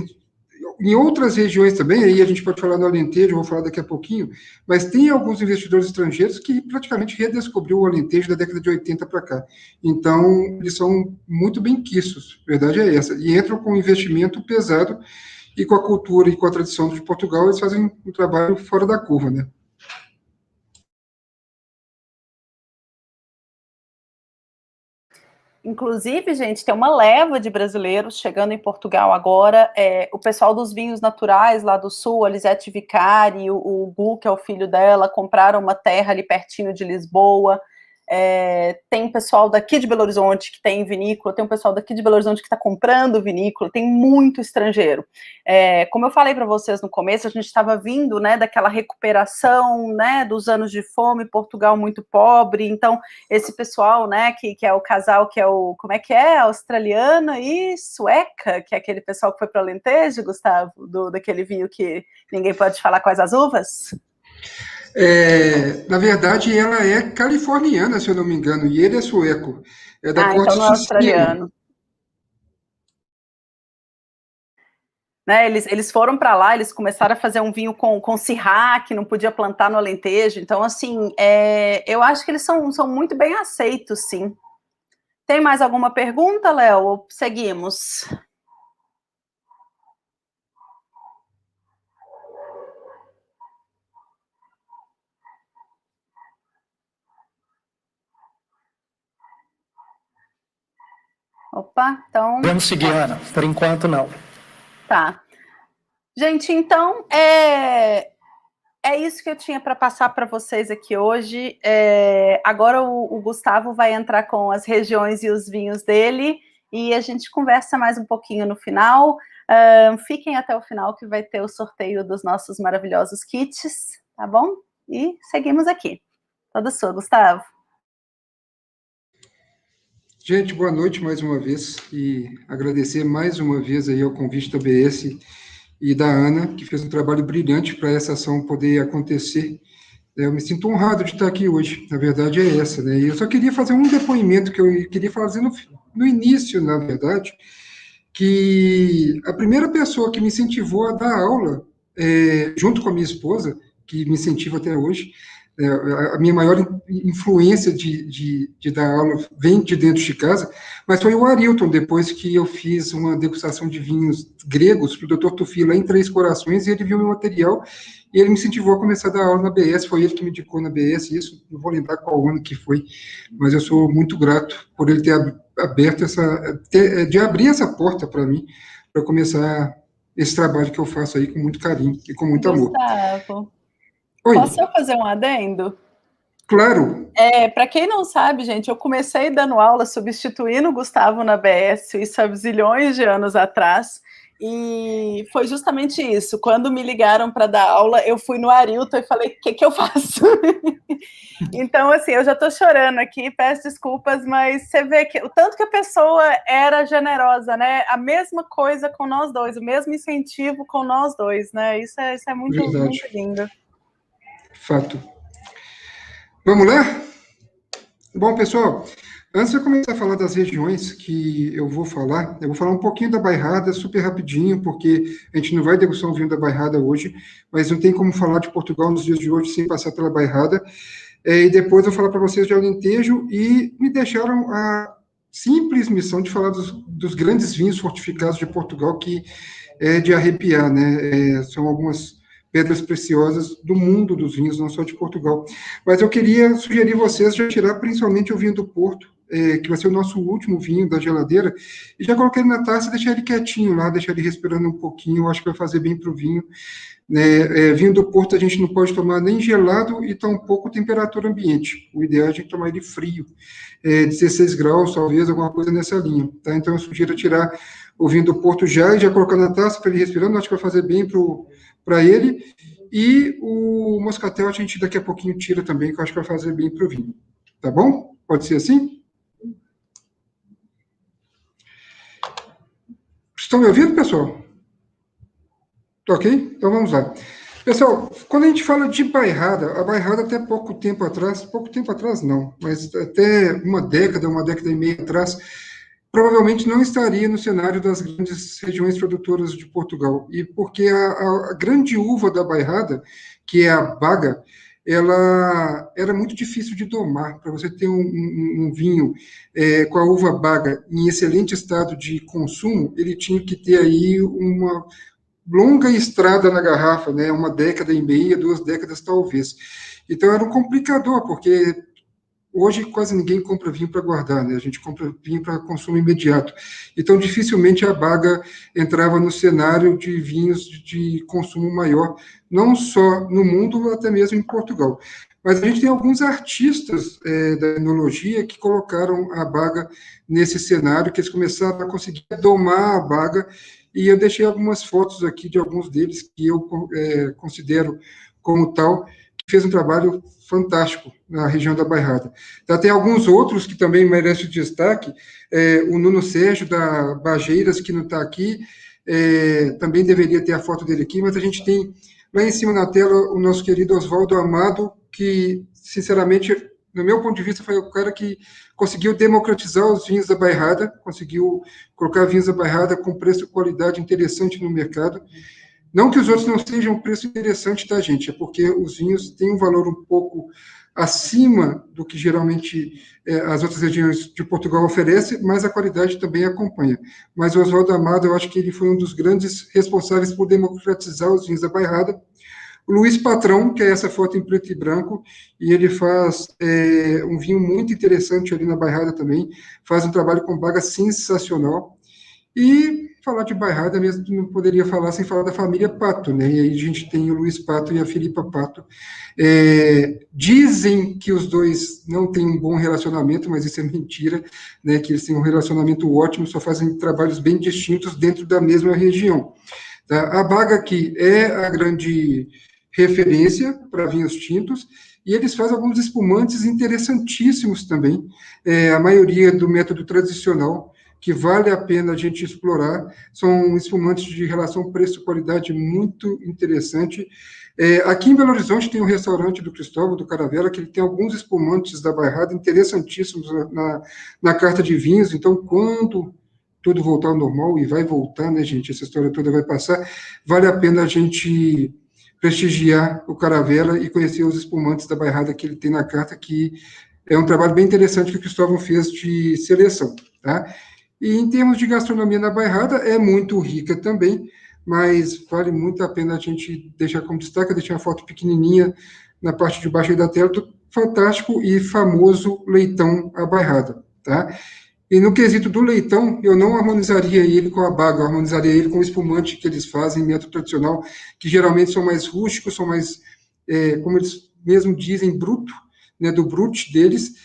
em outras regiões também, aí a gente pode falar no Alentejo, eu vou falar daqui a pouquinho, mas tem alguns investidores estrangeiros que praticamente redescobriu o Alentejo da década de 80 para cá. Então, eles são muito bem-quistos, a verdade é essa. E entram com um investimento pesado e com a cultura e com a tradição de Portugal, eles fazem um trabalho fora da curva, né? Inclusive, gente, tem uma leva de brasileiros chegando em Portugal agora. O pessoal dos vinhos naturais lá do sul, a Lisete Vicari, o Gu, que é o filho dela, compraram uma terra ali pertinho de Lisboa. Tem pessoal daqui de Belo Horizonte que tem vinícola, tem um pessoal daqui de Belo Horizonte que está comprando vinícola, tem muito estrangeiro. Como eu falei para vocês no começo, a gente estava vindo, né, daquela recuperação, né, dos anos de fome, Portugal muito pobre, então esse pessoal, né, que é o casal, que é o, como é que é, australiana e sueca, que é aquele pessoal que foi para o Alentejo, Gustavo, daquele vinho que ninguém pode falar quais as uvas? Na verdade, ela é californiana, se eu não me engano, e ele é sueco. É da corte Então não é Sicília. australiano. Né, eles foram para lá, eles começaram a fazer um vinho com Syrah, que não podia plantar no Alentejo. Então, assim, eu acho que eles são muito bem aceitos, sim. Tem mais alguma pergunta, Léo? Ou seguimos? Opa, então... Vamos seguir, Ana. Por enquanto, não. Tá. Gente, então, é isso que eu tinha para passar para vocês aqui hoje. Agora o Gustavo vai entrar com as regiões e os vinhos dele, e a gente conversa mais um pouquinho no final. Fiquem até o final que vai ter o sorteio dos nossos maravilhosos kits, tá bom? E seguimos aqui. Toda sua, Gustavo. Gente, boa noite mais uma vez, e agradecer mais uma vez aí ao convite da BS e da Ana, que fez um trabalho brilhante para essa ação poder acontecer. Eu me sinto honrado de estar aqui hoje, a verdade é essa, né? E eu só queria fazer um depoimento que eu queria fazer no início, na verdade, que a primeira pessoa que me incentivou a dar aula, junto com a minha esposa, que me incentiva até hoje, a minha maior influência de dar aula vem de dentro de casa, mas foi o Arilton, depois que eu fiz uma degustação de vinhos gregos para o Dr. Tufi lá em Três Corações, e ele viu meu material, e ele me incentivou a começar a dar aula na BS, foi ele que me indicou na BS, isso, não vou lembrar qual ano que foi, mas eu sou muito grato por ele ter aberto de abrir essa porta para mim, para começar esse trabalho que eu faço aí com muito carinho e com muito amor. Gustavo, Oi. posso eu fazer um adendo? Claro. Para quem não sabe, gente, eu comecei dando aula substituindo o Gustavo na BS, isso há zilhões de anos atrás, e foi justamente isso. Quando me ligaram para dar aula, eu fui no Arilton e falei, o que eu faço? Então, assim, eu já estou chorando aqui, peço desculpas, mas você vê que o tanto que a pessoa era generosa, né? A mesma coisa com nós dois, o mesmo incentivo com nós dois, né? Isso é muito, muito lindo. Fato. Vamos lá? Bom, pessoal, antes de eu começar a falar das regiões que eu vou falar um pouquinho da Bairrada, super rapidinho, porque a gente não vai degustar um vinho da Bairrada hoje, mas não tem como falar de Portugal nos dias de hoje sem passar pela Bairrada. E depois eu vou falar para vocês de Alentejo, e me deixaram a simples missão de falar dos grandes vinhos fortificados de Portugal, que é de arrepiar, né? São algumas pedras preciosas do mundo dos vinhos, não só de Portugal. Mas eu queria sugerir vocês já tirar principalmente o vinho do Porto, que vai ser o nosso último vinho da geladeira, e já coloquei ele na taça e deixar ele quietinho lá, deixar ele respirando um pouquinho, eu acho que vai fazer bem para o vinho. Vinho do Porto a gente não pode tomar nem gelado e tampouco temperatura ambiente. O ideal é a gente tomar ele frio, 16 graus, talvez, alguma coisa nessa linha. Tá? Então eu sugiro tirar o vinho do Porto já colocar na taça para ele respirando, acho que vai fazer bem para ele. E o moscatel a gente daqui a pouquinho tira também, que eu acho que vai fazer bem para o vinho. Tá bom? Pode ser assim? Estão me ouvindo, pessoal? Ok? Então vamos lá. Pessoal, quando a gente fala de bairrada, a bairrada até pouco tempo atrás não, mas até uma década e meia atrás, provavelmente não estaria no cenário das grandes regiões produtoras de Portugal. E porque a grande uva da bairrada, que é a baga, ela era muito difícil de domar. Para você ter um vinho com a uva baga em excelente estado de consumo, ele tinha que ter aí uma longa estrada na garrafa, né? Uma década e meia, 2 décadas talvez. Então era um complicador, porque hoje quase ninguém compra vinho para guardar, né? A gente compra vinho para consumo imediato. Então dificilmente a baga entrava no cenário de vinhos de consumo maior, não só no mundo, até mesmo em Portugal. Mas a gente tem alguns artistas da enologia que colocaram a baga nesse cenário, que eles começaram a conseguir domar a baga, e eu deixei algumas fotos aqui de alguns deles que eu considero como tal, que fez um trabalho fantástico na região da Bairrada. Tá, tem alguns outros que também merecem destaque, o Nuno Sérgio, da Bageiras, que não está aqui, também deveria ter a foto dele aqui, mas a gente tem lá em cima na tela o nosso querido Oswaldo Amado, que, sinceramente, no meu ponto de vista, foi o cara que conseguiu democratizar os vinhos da Bairrada, conseguiu colocar vinhos da Bairrada com preço e qualidade interessante no mercado. Não que os outros não sejam um preço interessante, tá, gente? É porque os vinhos têm um valor um pouco acima do que geralmente as outras regiões de Portugal oferecem, mas a qualidade também acompanha. Mas o Oswaldo Amado, eu acho que ele foi um dos grandes responsáveis por democratizar os vinhos da Bairrada. O Luiz Patrão, que é essa foto em preto e branco, e ele faz um vinho muito interessante ali na Bairrada também, faz um trabalho com baga sensacional. E falar de Bairrada mesmo, não poderia falar sem falar da família Pato, né? E aí a gente tem o Luiz Pato e a Filipa Pato. Dizem que os dois não têm um bom relacionamento, mas isso é mentira, né? Que eles têm um relacionamento ótimo, só fazem trabalhos bem distintos dentro da mesma região. Tá? A baga aqui é a grande referência para vinhos tintos, e eles fazem alguns espumantes interessantíssimos também, a maioria do método tradicional, que vale a pena a gente explorar, são espumantes de relação preço-qualidade muito interessante. Aqui em Belo Horizonte tem um restaurante do Cristóvão, do Caravela, que ele tem alguns espumantes da Bairrada interessantíssimos na carta de vinhos, então quando tudo voltar ao normal, e vai voltar, né, gente, essa história toda vai passar, vale a pena a gente prestigiar o Caravela e conhecer os espumantes da Bairrada que ele tem na carta, que é um trabalho bem interessante que o Cristóvão fez de seleção, tá? E em termos de gastronomia na Bairrada, é muito rica também, mas vale muito a pena a gente deixar como destaque, deixar uma foto pequenininha na parte de baixo aí da tela, do fantástico e famoso leitão à Bairrada, tá? E no quesito do leitão, eu não harmonizaria ele com a baga, eu harmonizaria ele com o espumante que eles fazem, método tradicional, que geralmente são mais rústicos, são mais, como eles mesmo dizem, bruto, né, do brute deles,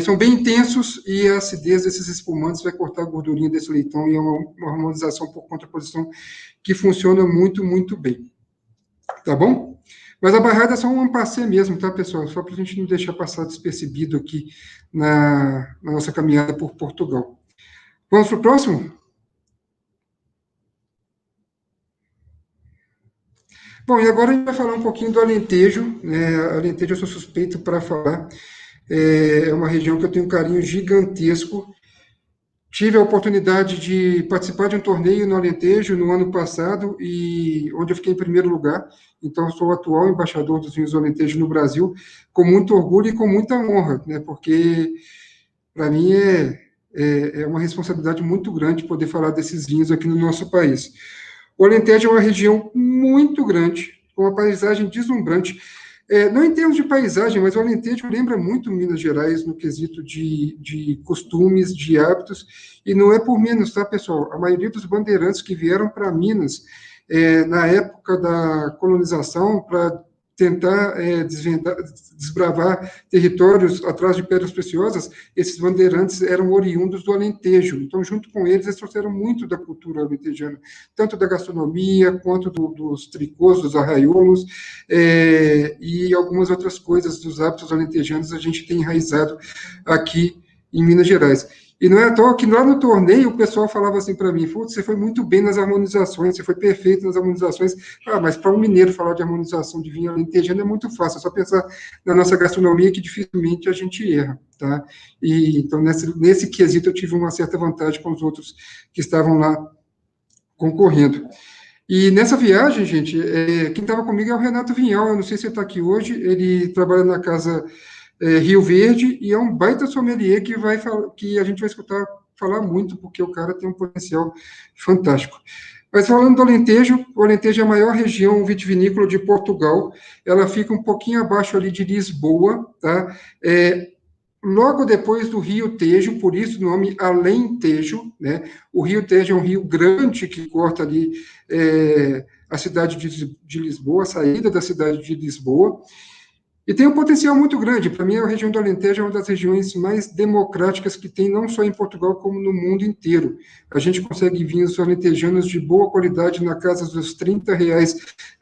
são bem intensos, e a acidez desses espumantes vai cortar a gordurinha desse leitão, e é uma harmonização por contraposição que funciona muito, muito bem. Tá bom? Mas a Bairrada é só um passeio mesmo, tá, pessoal? Só para a gente não deixar passar despercebido aqui na nossa caminhada por Portugal. Vamos para o próximo? Bom, e agora a gente vai falar um pouquinho do Alentejo, né? Alentejo eu sou suspeito para falar. É uma região que eu tenho um carinho gigantesco. Tive a oportunidade de participar de um torneio no Alentejo no ano passado, e onde eu fiquei em primeiro lugar. Então, sou o atual embaixador dos vinhos do Alentejo no Brasil, com muito orgulho e com muita honra, né? Porque, para mim, é uma responsabilidade muito grande poder falar desses vinhos aqui no nosso país. O Alentejo é uma região muito grande, com uma paisagem deslumbrante. Não em termos de paisagem, mas o Alentejo lembra muito Minas Gerais no quesito de costumes, de hábitos, e não é por menos, tá, pessoal? A maioria dos bandeirantes que vieram para Minas na época da colonização, para tentar desbravar territórios atrás de pedras preciosas, esses bandeirantes eram oriundos do Alentejo. Então, junto com eles trouxeram muito da cultura alentejana, tanto da gastronomia, quanto dos tricôs, dos arraiolos, e algumas outras coisas dos hábitos alentejanos a gente tem enraizado aqui em Minas Gerais. E não é à toa que lá no torneio o pessoal falava assim para mim: você foi muito bem nas harmonizações, você foi perfeito nas harmonizações. Mas para um mineiro falar de harmonização de vinho alentejano é muito fácil, é só pensar na nossa gastronomia que dificilmente a gente erra, tá? E então nesse quesito eu tive uma certa vantagem com os outros que estavam lá concorrendo. E nessa viagem, gente, quem estava comigo é o Renato Vinhal. Eu não sei se ele está aqui hoje, ele trabalha na casa Rio Verde, e é um baita sommelier que a gente vai escutar falar muito, porque o cara tem um potencial fantástico. Mas falando do Alentejo, o Alentejo é a maior região vitivinícola de Portugal, ela fica um pouquinho abaixo ali de Lisboa, tá? Logo depois do Rio Tejo, por isso o nome Alentejo, né? O Rio Tejo é um rio grande que corta ali a cidade de Lisboa, a saída da cidade de Lisboa, e tem um potencial muito grande. Para mim, a região do Alentejo é uma das regiões mais democráticas que tem, não só em Portugal, como no mundo inteiro. A gente consegue vinhos alentejanos de boa qualidade na casa dos R$30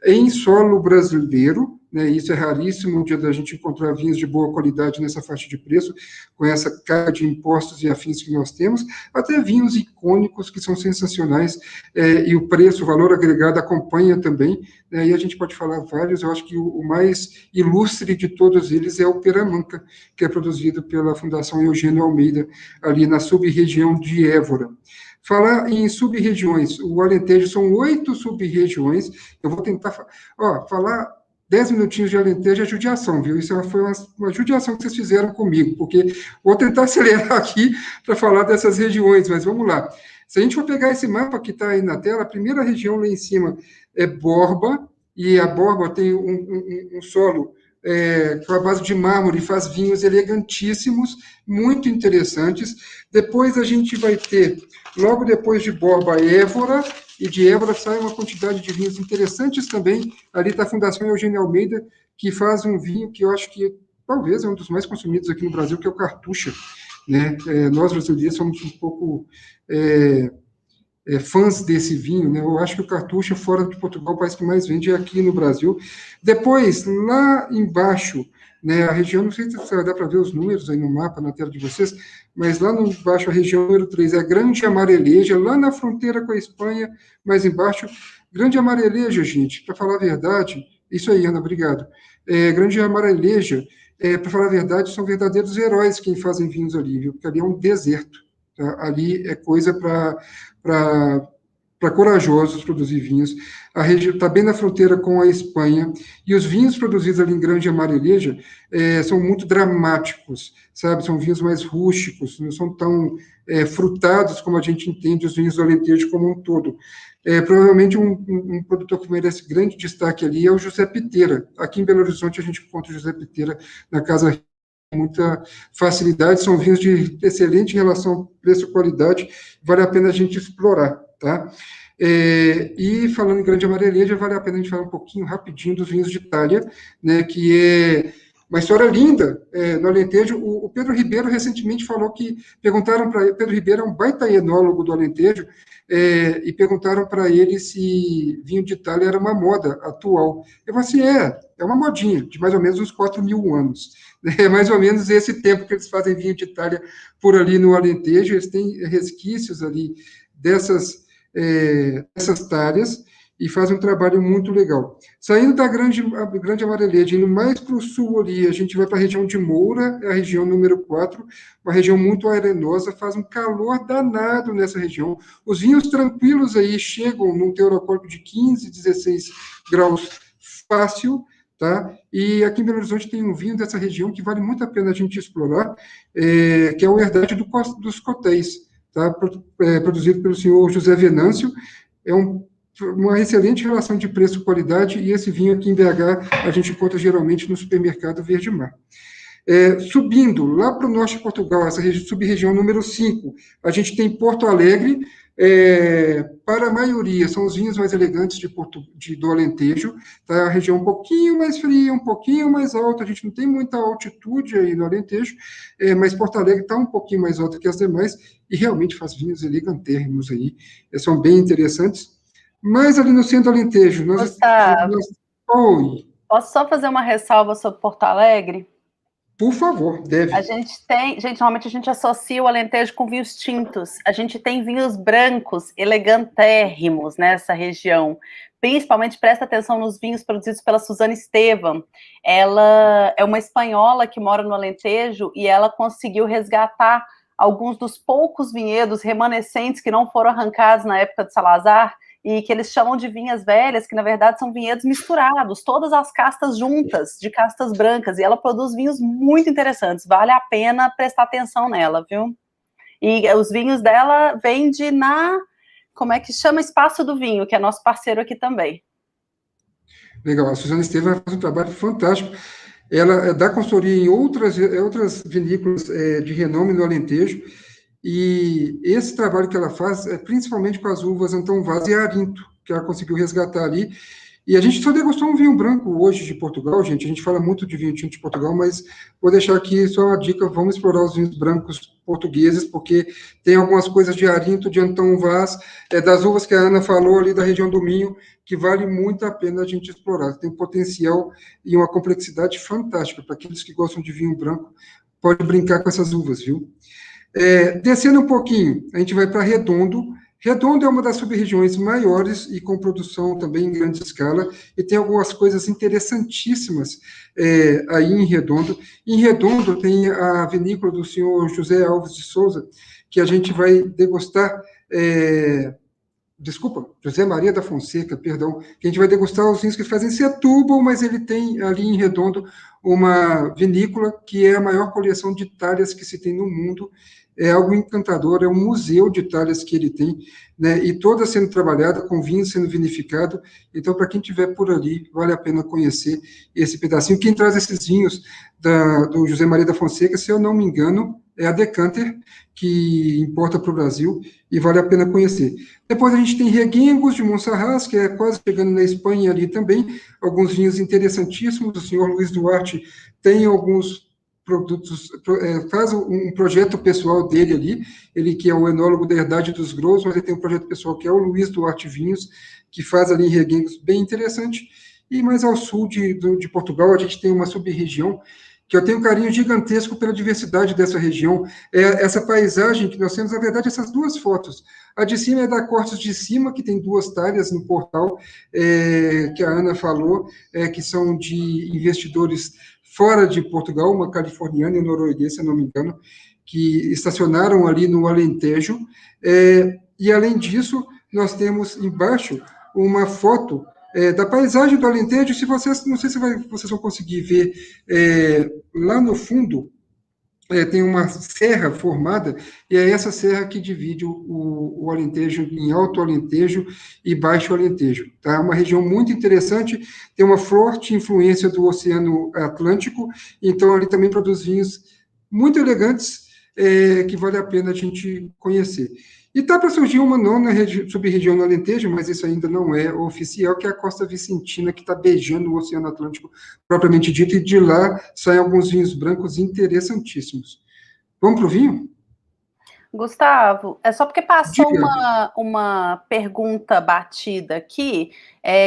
em solo brasileiro, né? Isso é raríssimo, um dia da gente encontrar vinhos de boa qualidade nessa faixa de preço, com essa carga de impostos e afins que nós temos, até vinhos icônicos que são sensacionais, e o preço, o valor agregado acompanha também, né? E a gente pode falar vários. Eu acho que o mais ilustre de todos eles é o Peramanca, que é produzido pela Fundação Eugênio Almeida, ali na sub-região de Évora. Falar em sub-regiões, o Alentejo são 8 sub-regiões. Eu vou tentar falar 10 minutinhos de Alentejo é judiação, viu? Isso foi uma judiação que vocês fizeram comigo, porque vou tentar acelerar aqui para falar dessas regiões, mas vamos lá. Se a gente for pegar esse mapa que está aí na tela, a primeira região lá em cima é Borba, e a Borba tem um solo com a base de mármore, faz vinhos elegantíssimos, muito interessantes. Depois a gente vai ter, logo depois de Borba, Évora, e de Évora sai uma quantidade de vinhos interessantes também. Ali está a Fundação Eugênio Almeida, que faz um vinho que eu acho que talvez é um dos mais consumidos aqui no Brasil, que é o Cartucha, né? Nós brasileiros somos um pouco fãs desse vinho, né? Eu acho que o Cartucha, fora de Portugal, o país que mais vende é aqui no Brasil. Depois, lá embaixo, né, a região, não sei se dá para ver os números aí no mapa, na tela de vocês, mas lá embaixo, a região número 3 é a Grande Amareleja, lá na fronteira com a Espanha, mais embaixo. Grande Amareleja, gente, para falar a verdade, isso aí, Ana, obrigado. Grande Amareleja, para falar a verdade, são verdadeiros heróis quem fazem vinhos ali, viu? Porque ali é um deserto, tá? Ali é coisa para corajosos produzir vinhos. A região está bem na fronteira com a Espanha, e os vinhos produzidos ali em Grande Amareleja são muito dramáticos, sabe? São vinhos mais rústicos, não são tão frutados como a gente entende os vinhos do Alentejo como um todo. Provavelmente um produtor que merece grande destaque ali é o José Piteira. Aqui em Belo Horizonte a gente encontra o José Piteira na casa com muita facilidade. São vinhos de excelente relação preço-qualidade, vale a pena a gente explorar, tá? E falando em Grande Amareleja, vale a pena a gente falar um pouquinho rapidinho dos vinhos de Itália, né, que é uma história linda no Alentejo. O Pedro Ribeiro recentemente falou que perguntaram para ele, Pedro Ribeiro é um baita enólogo do Alentejo, e perguntaram para ele se vinho de Itália era uma moda atual. Eu falei assim, é uma modinha, de mais ou menos uns 4.000 anos. É mais ou menos esse tempo que eles fazem vinho de Itália por ali no Alentejo. Eles têm resquícios ali dessas tárias, e faz um trabalho muito legal. Saindo da Grande Amareleja, indo mais para o sul ali, a gente vai para a região de Moura, é a região número 4, uma região muito arenosa, faz um calor danado nessa região. Os vinhos tranquilos aí chegam num teor alcoólico de 15, 16 graus fácil, tá? E aqui em Belo Horizonte tem um vinho dessa região que vale muito a pena a gente explorar, que é o Herdade dos Cotéis, tá? Produzido pelo senhor José Venâncio. É uma excelente relação de preço-qualidade, e esse vinho aqui em BH a gente encontra geralmente no supermercado Verde Mar. Subindo lá para o norte de Portugal, essa sub-região número 5, a gente tem Porto Alegre, Para a maioria, são os vinhos mais elegantes do Alentejo, tá? A região um pouquinho mais fria, um pouquinho mais alta, a gente não tem muita altitude aí no Alentejo, mas Porto Alegre está um pouquinho mais alta que as demais, e realmente faz vinhos elegantérrimos aí, são bem interessantes. Mas ali no centro do Alentejo, Gustavo, Oi, posso só fazer uma ressalva sobre Porto Alegre? por favor, deve. Normalmente a gente associa o Alentejo com vinhos tintos. A gente tem vinhos brancos elegantérrimos nessa região. Principalmente presta atenção nos vinhos produzidos pela Suzana Estevam. Ela é uma espanhola que mora no Alentejo e ela conseguiu resgatar alguns dos poucos vinhedos remanescentes que não foram arrancados na época de Salazar, e que eles chamam de vinhas velhas, que na verdade são vinhedos misturados, todas as castas juntas, de castas brancas, e ela produz vinhos muito interessantes, vale a pena prestar atenção nela, viu? E os vinhos dela vende como é que chama? Espaço do Vinho, que é nosso parceiro aqui também. Legal, a Suzana Estevam faz um trabalho fantástico, ela dá consultoria em outras vinícolas de renome no Alentejo, e esse trabalho que ela faz é principalmente com as uvas Antão Vaz e Arinto, que ela conseguiu resgatar ali. E a gente só degustou um vinho branco hoje de Portugal, gente. A gente fala muito de vinho tinto de Portugal, mas vou deixar aqui só uma dica: vamos explorar os vinhos brancos portugueses, porque tem algumas coisas de Arinto, de Antão Vaz, das uvas que a Ana falou ali da região do Minho, que vale muito a pena a gente explorar. Tem um potencial e uma complexidade fantástica para aqueles que gostam de vinho branco. Pode brincar com essas uvas, viu? Descendo um pouquinho, a gente vai para Redondo. Redondo é uma das sub-regiões maiores e com produção também em grande escala, e tem algumas coisas interessantíssimas aí em Redondo. Em Redondo tem a vinícola do senhor José Alves de Souza, que a gente vai degustar, José Maria da Fonseca, perdão, que a gente vai degustar os vinhos que fazem Setúbal, mas ele tem ali em Redondo uma vinícola que é a maior coleção de talhas que se tem no mundo. É algo encantador, é um museu de talhas que ele tem, né, e toda sendo trabalhada, com vinho sendo vinificado. Então, para quem estiver por ali, vale a pena conhecer esse pedacinho. Quem traz esses vinhos do José Maria da Fonseca, se eu não me engano, é a Decanter, que importa para o Brasil, e vale a pena conhecer. Depois a gente tem Reguengos de Monserrat, que é quase chegando na Espanha ali também, alguns vinhos interessantíssimos. O senhor Luiz Duarte tem alguns produtos, faz um projeto pessoal dele ali, ele que é o enólogo da Herdade dos Grãos, mas ele tem um projeto pessoal que é o Luiz Duarte Vinhos, que faz ali em Reguengos bem interessante. E mais ao sul de Portugal, a gente tem uma sub-região que eu tenho um carinho gigantesco pela diversidade dessa região. Essa paisagem que nós temos, na verdade, essas duas fotos. A de cima é da Cortes de Cima, que tem 2 talhas no portal, que a Ana falou, que são de investidores fora de Portugal, uma californiana e um norueguês, se não me engano, que estacionaram ali no Alentejo. E, além disso, nós temos embaixo uma foto da paisagem do Alentejo. Se vocês, não sei se vocês vão conseguir ver, lá no fundo, tem uma serra formada, e é essa serra que divide o Alentejo em Alto Alentejo e Baixo Alentejo. Tá? É uma região muito interessante, tem uma forte influência do Oceano Atlântico, então ali também produz vinhos muito elegantes, que vale a pena a gente conhecer. E está para surgir uma nona sub-região no Alentejo, mas isso ainda não é oficial, que é a Costa Vicentina, que está beijando o Oceano Atlântico propriamente dito, e de lá saem alguns vinhos brancos interessantíssimos. Vamos para o vinho? Gustavo, é só porque passou uma pergunta batida aqui,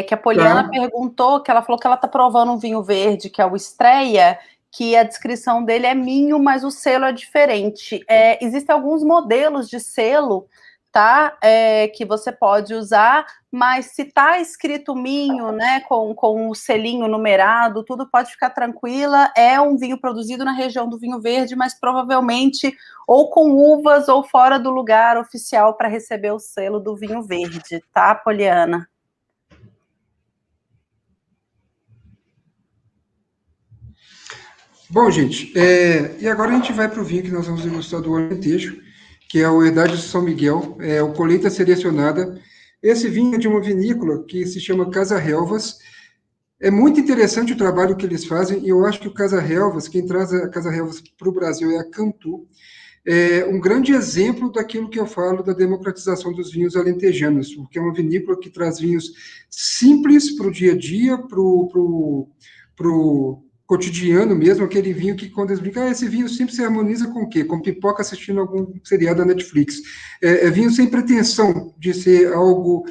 que a Poliana perguntou, que ela falou que ela está provando um vinho verde, que é o Estreia, que a descrição dele é Minho, mas o selo é diferente. Existem alguns modelos de selo, tá? Que você pode usar, mas se tá escrito Minho, né, com o selinho numerado, tudo pode ficar tranquila. É um vinho produzido na região do vinho verde, mas provavelmente ou com uvas ou fora do lugar oficial para receber o selo do vinho verde, tá, Poliana? Bom, gente, e agora a gente vai para o vinho que nós vamos degustar do Alentejo, que é o Herdade de São Miguel, o Colheita Selecionada. Esse vinho é de uma vinícola que se chama Casa Relvas. É muito interessante o trabalho que eles fazem, e eu acho que o Casa Relvas, quem traz a Casa Relvas para o Brasil é a Cantu. um grande exemplo daquilo que eu falo da democratização dos vinhos alentejanos, porque é uma vinícola que traz vinhos simples para o dia a dia, para o cotidiano mesmo, aquele vinho que quando eles brincam, esse vinho sempre se harmoniza com o quê? Com pipoca assistindo algum seriado da Netflix. É vinho sem pretensão de ser algo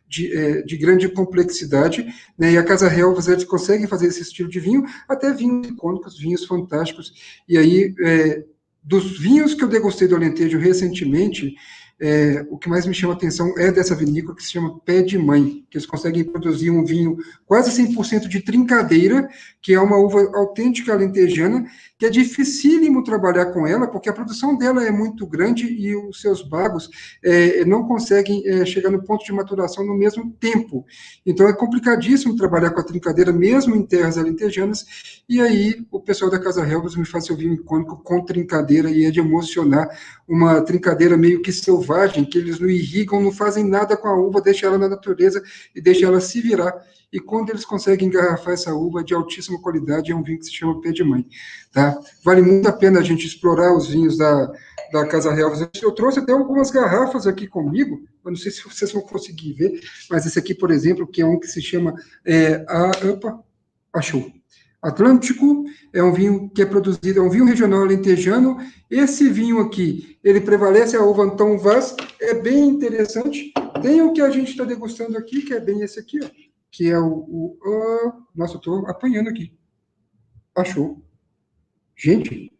de grande complexidade, né? E a Casa Helvas, eles conseguem fazer esse estilo de vinho, até vinhos icônicos, vinhos fantásticos. E aí, dos vinhos que eu degustei do Alentejo recentemente, o que mais me chama a atenção é dessa vinícola que se chama Pé de Mãe, que eles conseguem produzir um vinho quase 100% de trincadeira, que é uma uva autêntica alentejana, que é dificílimo trabalhar com ela, porque a produção dela é muito grande e os seus bagos não conseguem chegar no ponto de maturação no mesmo tempo. Então é complicadíssimo trabalhar com a trincadeira, mesmo em terras alentejanas, e aí o pessoal da Casa Helvas me faz seu vinho icônico com trincadeira, e é de emocionar, uma trincadeira meio que selvagem, que eles não irrigam, não fazem nada com a uva, deixam ela na natureza e deixam ela se virar. E quando eles conseguem engarrafar essa uva de altíssima qualidade, é um vinho que se chama Pé de Mãe. Tá? Vale muito a pena a gente explorar os vinhos da Casa Helvas. Eu trouxe até algumas garrafas aqui comigo, eu não sei se vocês vão conseguir ver, mas esse aqui, por exemplo, que é um que se chama achou. Atlântico, é um vinho que é produzido, é um vinho regional alentejano. Esse vinho aqui, ele prevalece a uva Antão Vaz, é bem interessante. Tem o que a gente está degustando aqui, que é bem esse aqui, ó, que é nossa, eu estou apanhando aqui. Achou. Gente,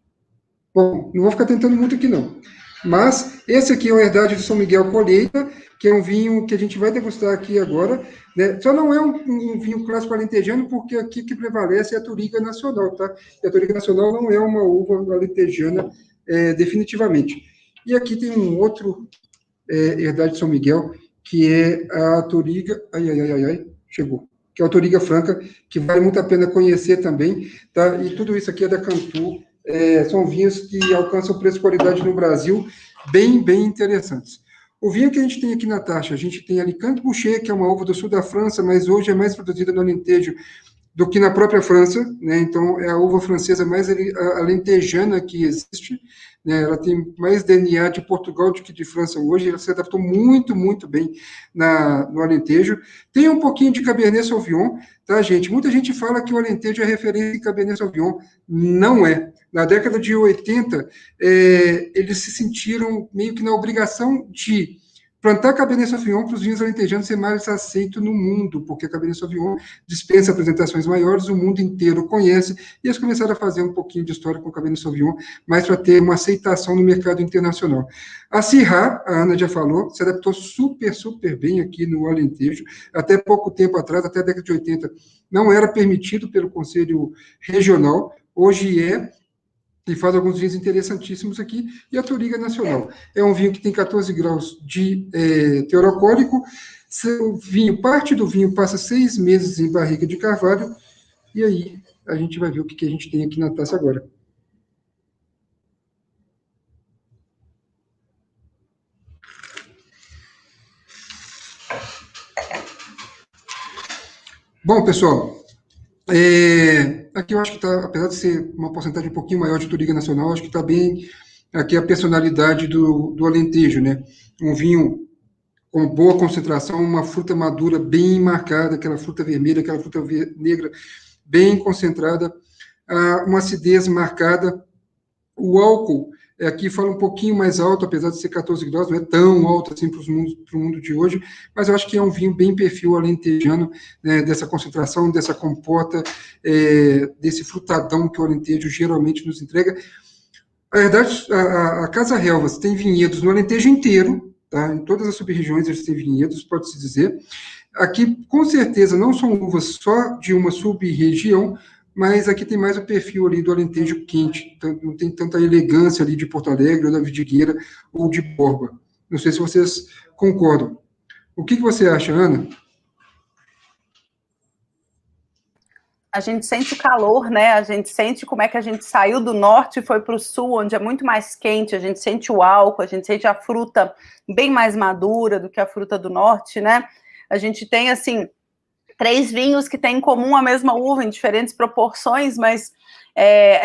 bom, não vou ficar tentando muito aqui, não. Mas esse aqui é o Herdade de São Miguel Colheita, que é um vinho que a gente vai degustar aqui agora, né? Só não é um vinho clássico alentejano, porque aqui que prevalece é a Touriga Nacional, tá? E a Touriga Nacional não é uma uva alentejana, definitivamente. E aqui tem um outro Herdade de São Miguel, que é a Touriga... chegou. Que é a Touriga Franca, que vale muito a pena conhecer também, tá? E tudo isso aqui é da Cantu. São vinhos que alcançam preço e qualidade no Brasil, bem, bem interessantes. O vinho que a gente tem aqui na taxa, a gente tem Alicante Bouschet, que é uma uva do sul da França, mas hoje é mais produzida no Alentejo do que na própria França, né? Então é a uva francesa mais alentejana que existe, né? Ela tem mais DNA de Portugal do que de França hoje, ela se adaptou muito, muito bem no Alentejo. Tem um pouquinho de Cabernet Sauvignon, tá, gente? Muita gente fala que o Alentejo é referência em Cabernet Sauvignon, não é. Na década de 80, eles se sentiram meio que na obrigação de plantar Cabernet Sauvignon para os vinhos alentejanos ser mais aceito no mundo, porque Cabernet Sauvignon dispensa apresentações maiores, o mundo inteiro conhece, e eles começaram a fazer um pouquinho de história com Cabernet Sauvignon, mas para ter uma aceitação no mercado internacional. A Syrah, a Ana já falou, se adaptou super, super bem aqui no Alentejo, até pouco tempo atrás, até a década de 80, não era permitido pelo Conselho Regional, hoje e faz alguns vinhos interessantíssimos aqui, e a Touriga Nacional. É um vinho que tem 14 graus de teor alcoólico, parte do vinho passa 6 meses em barrica de carvalho, e aí a gente vai ver o que a gente tem aqui na taça agora. Bom, pessoal, aqui eu acho que está, apesar de ser uma porcentagem um pouquinho maior de Touriga Nacional, acho que está bem aqui a personalidade do Alentejo, né? Um vinho com boa concentração, uma fruta madura bem marcada, aquela fruta vermelha, aquela fruta negra bem concentrada, uma acidez marcada. O álcool aqui fala um pouquinho mais alto, apesar de ser 14 graus, não é tão alto assim para o mundo de hoje, mas eu acho que é um vinho bem perfil alentejano, né, dessa concentração, dessa compota, desse frutadão que o Alentejo geralmente nos entrega. Na verdade, a Casa Helvas tem vinhedos no Alentejo inteiro, tá? Em todas as sub-regiões eles têm vinhedos, pode-se dizer. Aqui, com certeza, não são uvas só de uma sub-região, mas aqui tem mais o perfil ali do Alentejo quente, então não tem tanta elegância ali de Porto Alegre, ou da Vidigueira, ou de Borba. Não sei se vocês concordam. O que você acha, Ana? A gente sente o calor, né? A gente sente como é que a gente saiu do norte e foi para o sul, onde é muito mais quente, a gente sente o álcool, a gente sente a fruta bem mais madura do que a fruta do norte, né? A gente tem, assim, 3 vinhos que têm em comum a mesma uva, em diferentes proporções, mas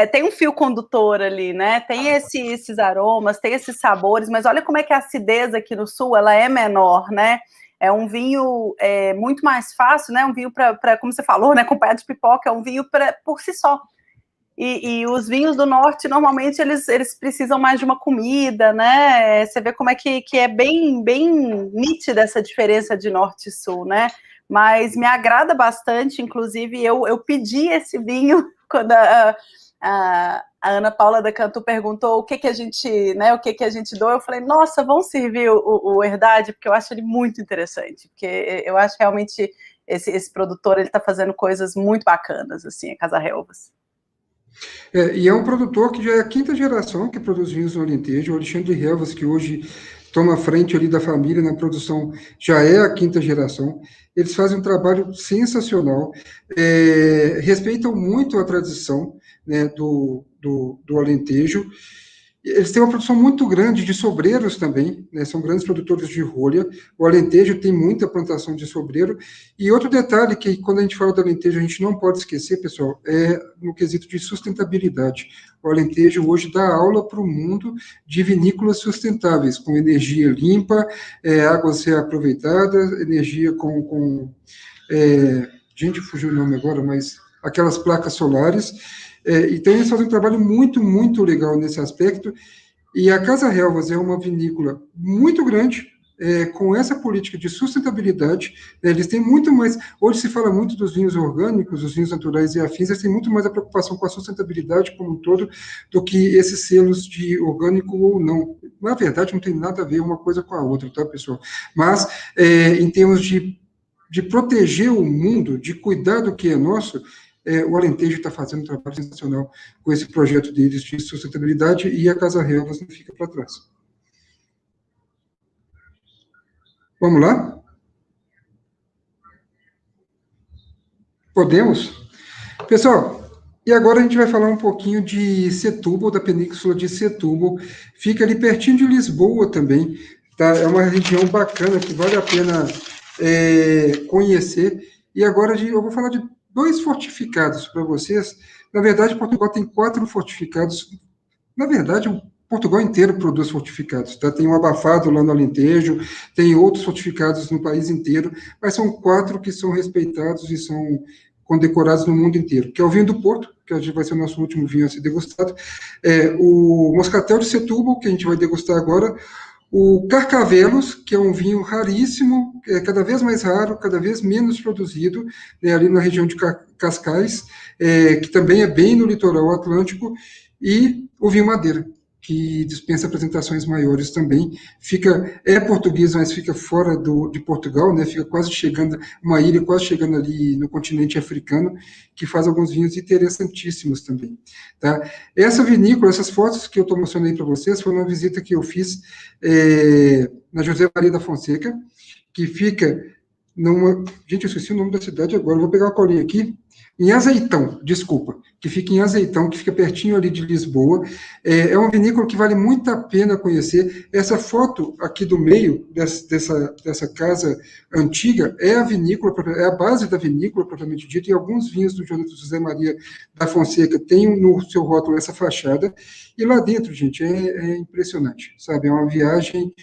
tem um fio condutor ali, né? Tem esses aromas, tem esses sabores, mas olha como é que a acidez aqui no sul, ela é menor, né? É um vinho muito mais fácil, né? Um vinho para, como você falou, né? Acompanhado de pipoca, é um vinho por si só. E os vinhos do norte, normalmente, eles precisam mais de uma comida, né? Você vê como é que é bem nítida essa diferença de norte e sul, né? Mas me agrada bastante, inclusive, eu pedi esse vinho quando a Ana Paula da Cantu perguntou o que a gente, né, o que a gente doa, eu falei, nossa, vamos servir o Herdade, porque eu acho ele muito interessante, porque eu acho realmente esse produtor, ele está fazendo coisas muito bacanas, assim, a Casa Relvas. E é um produtor que já é a 5ª geração que produz vinhos no Alentejo, o Alexandre Relvas, que hoje toma a frente ali da família na produção, já é a 5ª geração. Eles fazem um trabalho sensacional, respeitam muito a tradição, né, do Alentejo. Eles têm uma produção muito grande de sobreiros também, né, são grandes produtores de rolha. O Alentejo tem muita plantação de sobreiro. E outro detalhe que, quando a gente fala do Alentejo, a gente não pode esquecer, pessoal, é no quesito de sustentabilidade. O Alentejo hoje dá aula para o mundo de vinícolas sustentáveis, com energia limpa, águas reaproveitadas, energia gente, fugiu o nome agora, mas aquelas placas solares. Então, eles fazem um trabalho muito, muito legal nesse aspecto. E a Casa Relvas é uma vinícola muito grande, com essa política de sustentabilidade. Eles têm muito mais. Hoje se fala muito dos vinhos orgânicos, os vinhos naturais e afins, eles têm muito mais a preocupação com a sustentabilidade como um todo do que esses selos de orgânico ou não. Na verdade, não tem nada a ver uma coisa com a outra, tá, pessoal? Mas, em termos de proteger o mundo, de cuidar do que é nosso, o Alentejo está fazendo um trabalho sensacional com esse projeto deles de sustentabilidade, e a Casa Relvas não fica para trás. Vamos lá? Podemos? Pessoal, e agora a gente vai falar um pouquinho de Setúbal, da Península de Setúbal. Fica ali pertinho de Lisboa também, tá? É uma região bacana que vale a pena conhecer. E agora eu vou falar de 2 fortificados para vocês. Na verdade, Portugal tem 4 fortificados. Na verdade, Portugal inteiro produz fortificados, tá? Tem um Abafado lá no Alentejo, tem outros fortificados no país inteiro, mas são 4 que são respeitados e são condecorados no mundo inteiro, que é o vinho do Porto, que vai ser o nosso último vinho a ser degustado, o Moscatel de Setúbal, que a gente vai degustar agora, o Carcavelos, que é um vinho raríssimo, cada vez mais raro, cada vez menos produzido, né, ali na região de Cascais, que também é bem no litoral atlântico, e o vinho Madeira, que dispensa apresentações maiores também. É português, mas fica fora de Portugal, né? Fica quase chegando, uma ilha quase chegando ali no continente africano, que faz alguns vinhos interessantíssimos também, tá? Essa vinícola, essas fotos que eu estou mostrando aí para vocês, foi uma visita que eu fiz na José Maria da Fonseca, que fica Gente, eu esqueci o nome da cidade agora, vou pegar a colinha aqui. Em Azeitão, desculpa, que fica em Azeitão, que fica pertinho ali de Lisboa. É uma vinícola que vale muito a pena conhecer. Essa foto aqui do meio dessa casa antiga é a vinícola, é a base da vinícola, propriamente dita, e alguns vinhos do José Maria da Fonseca têm no seu rótulo essa fachada, e lá dentro, gente, é impressionante, sabe? É uma viagem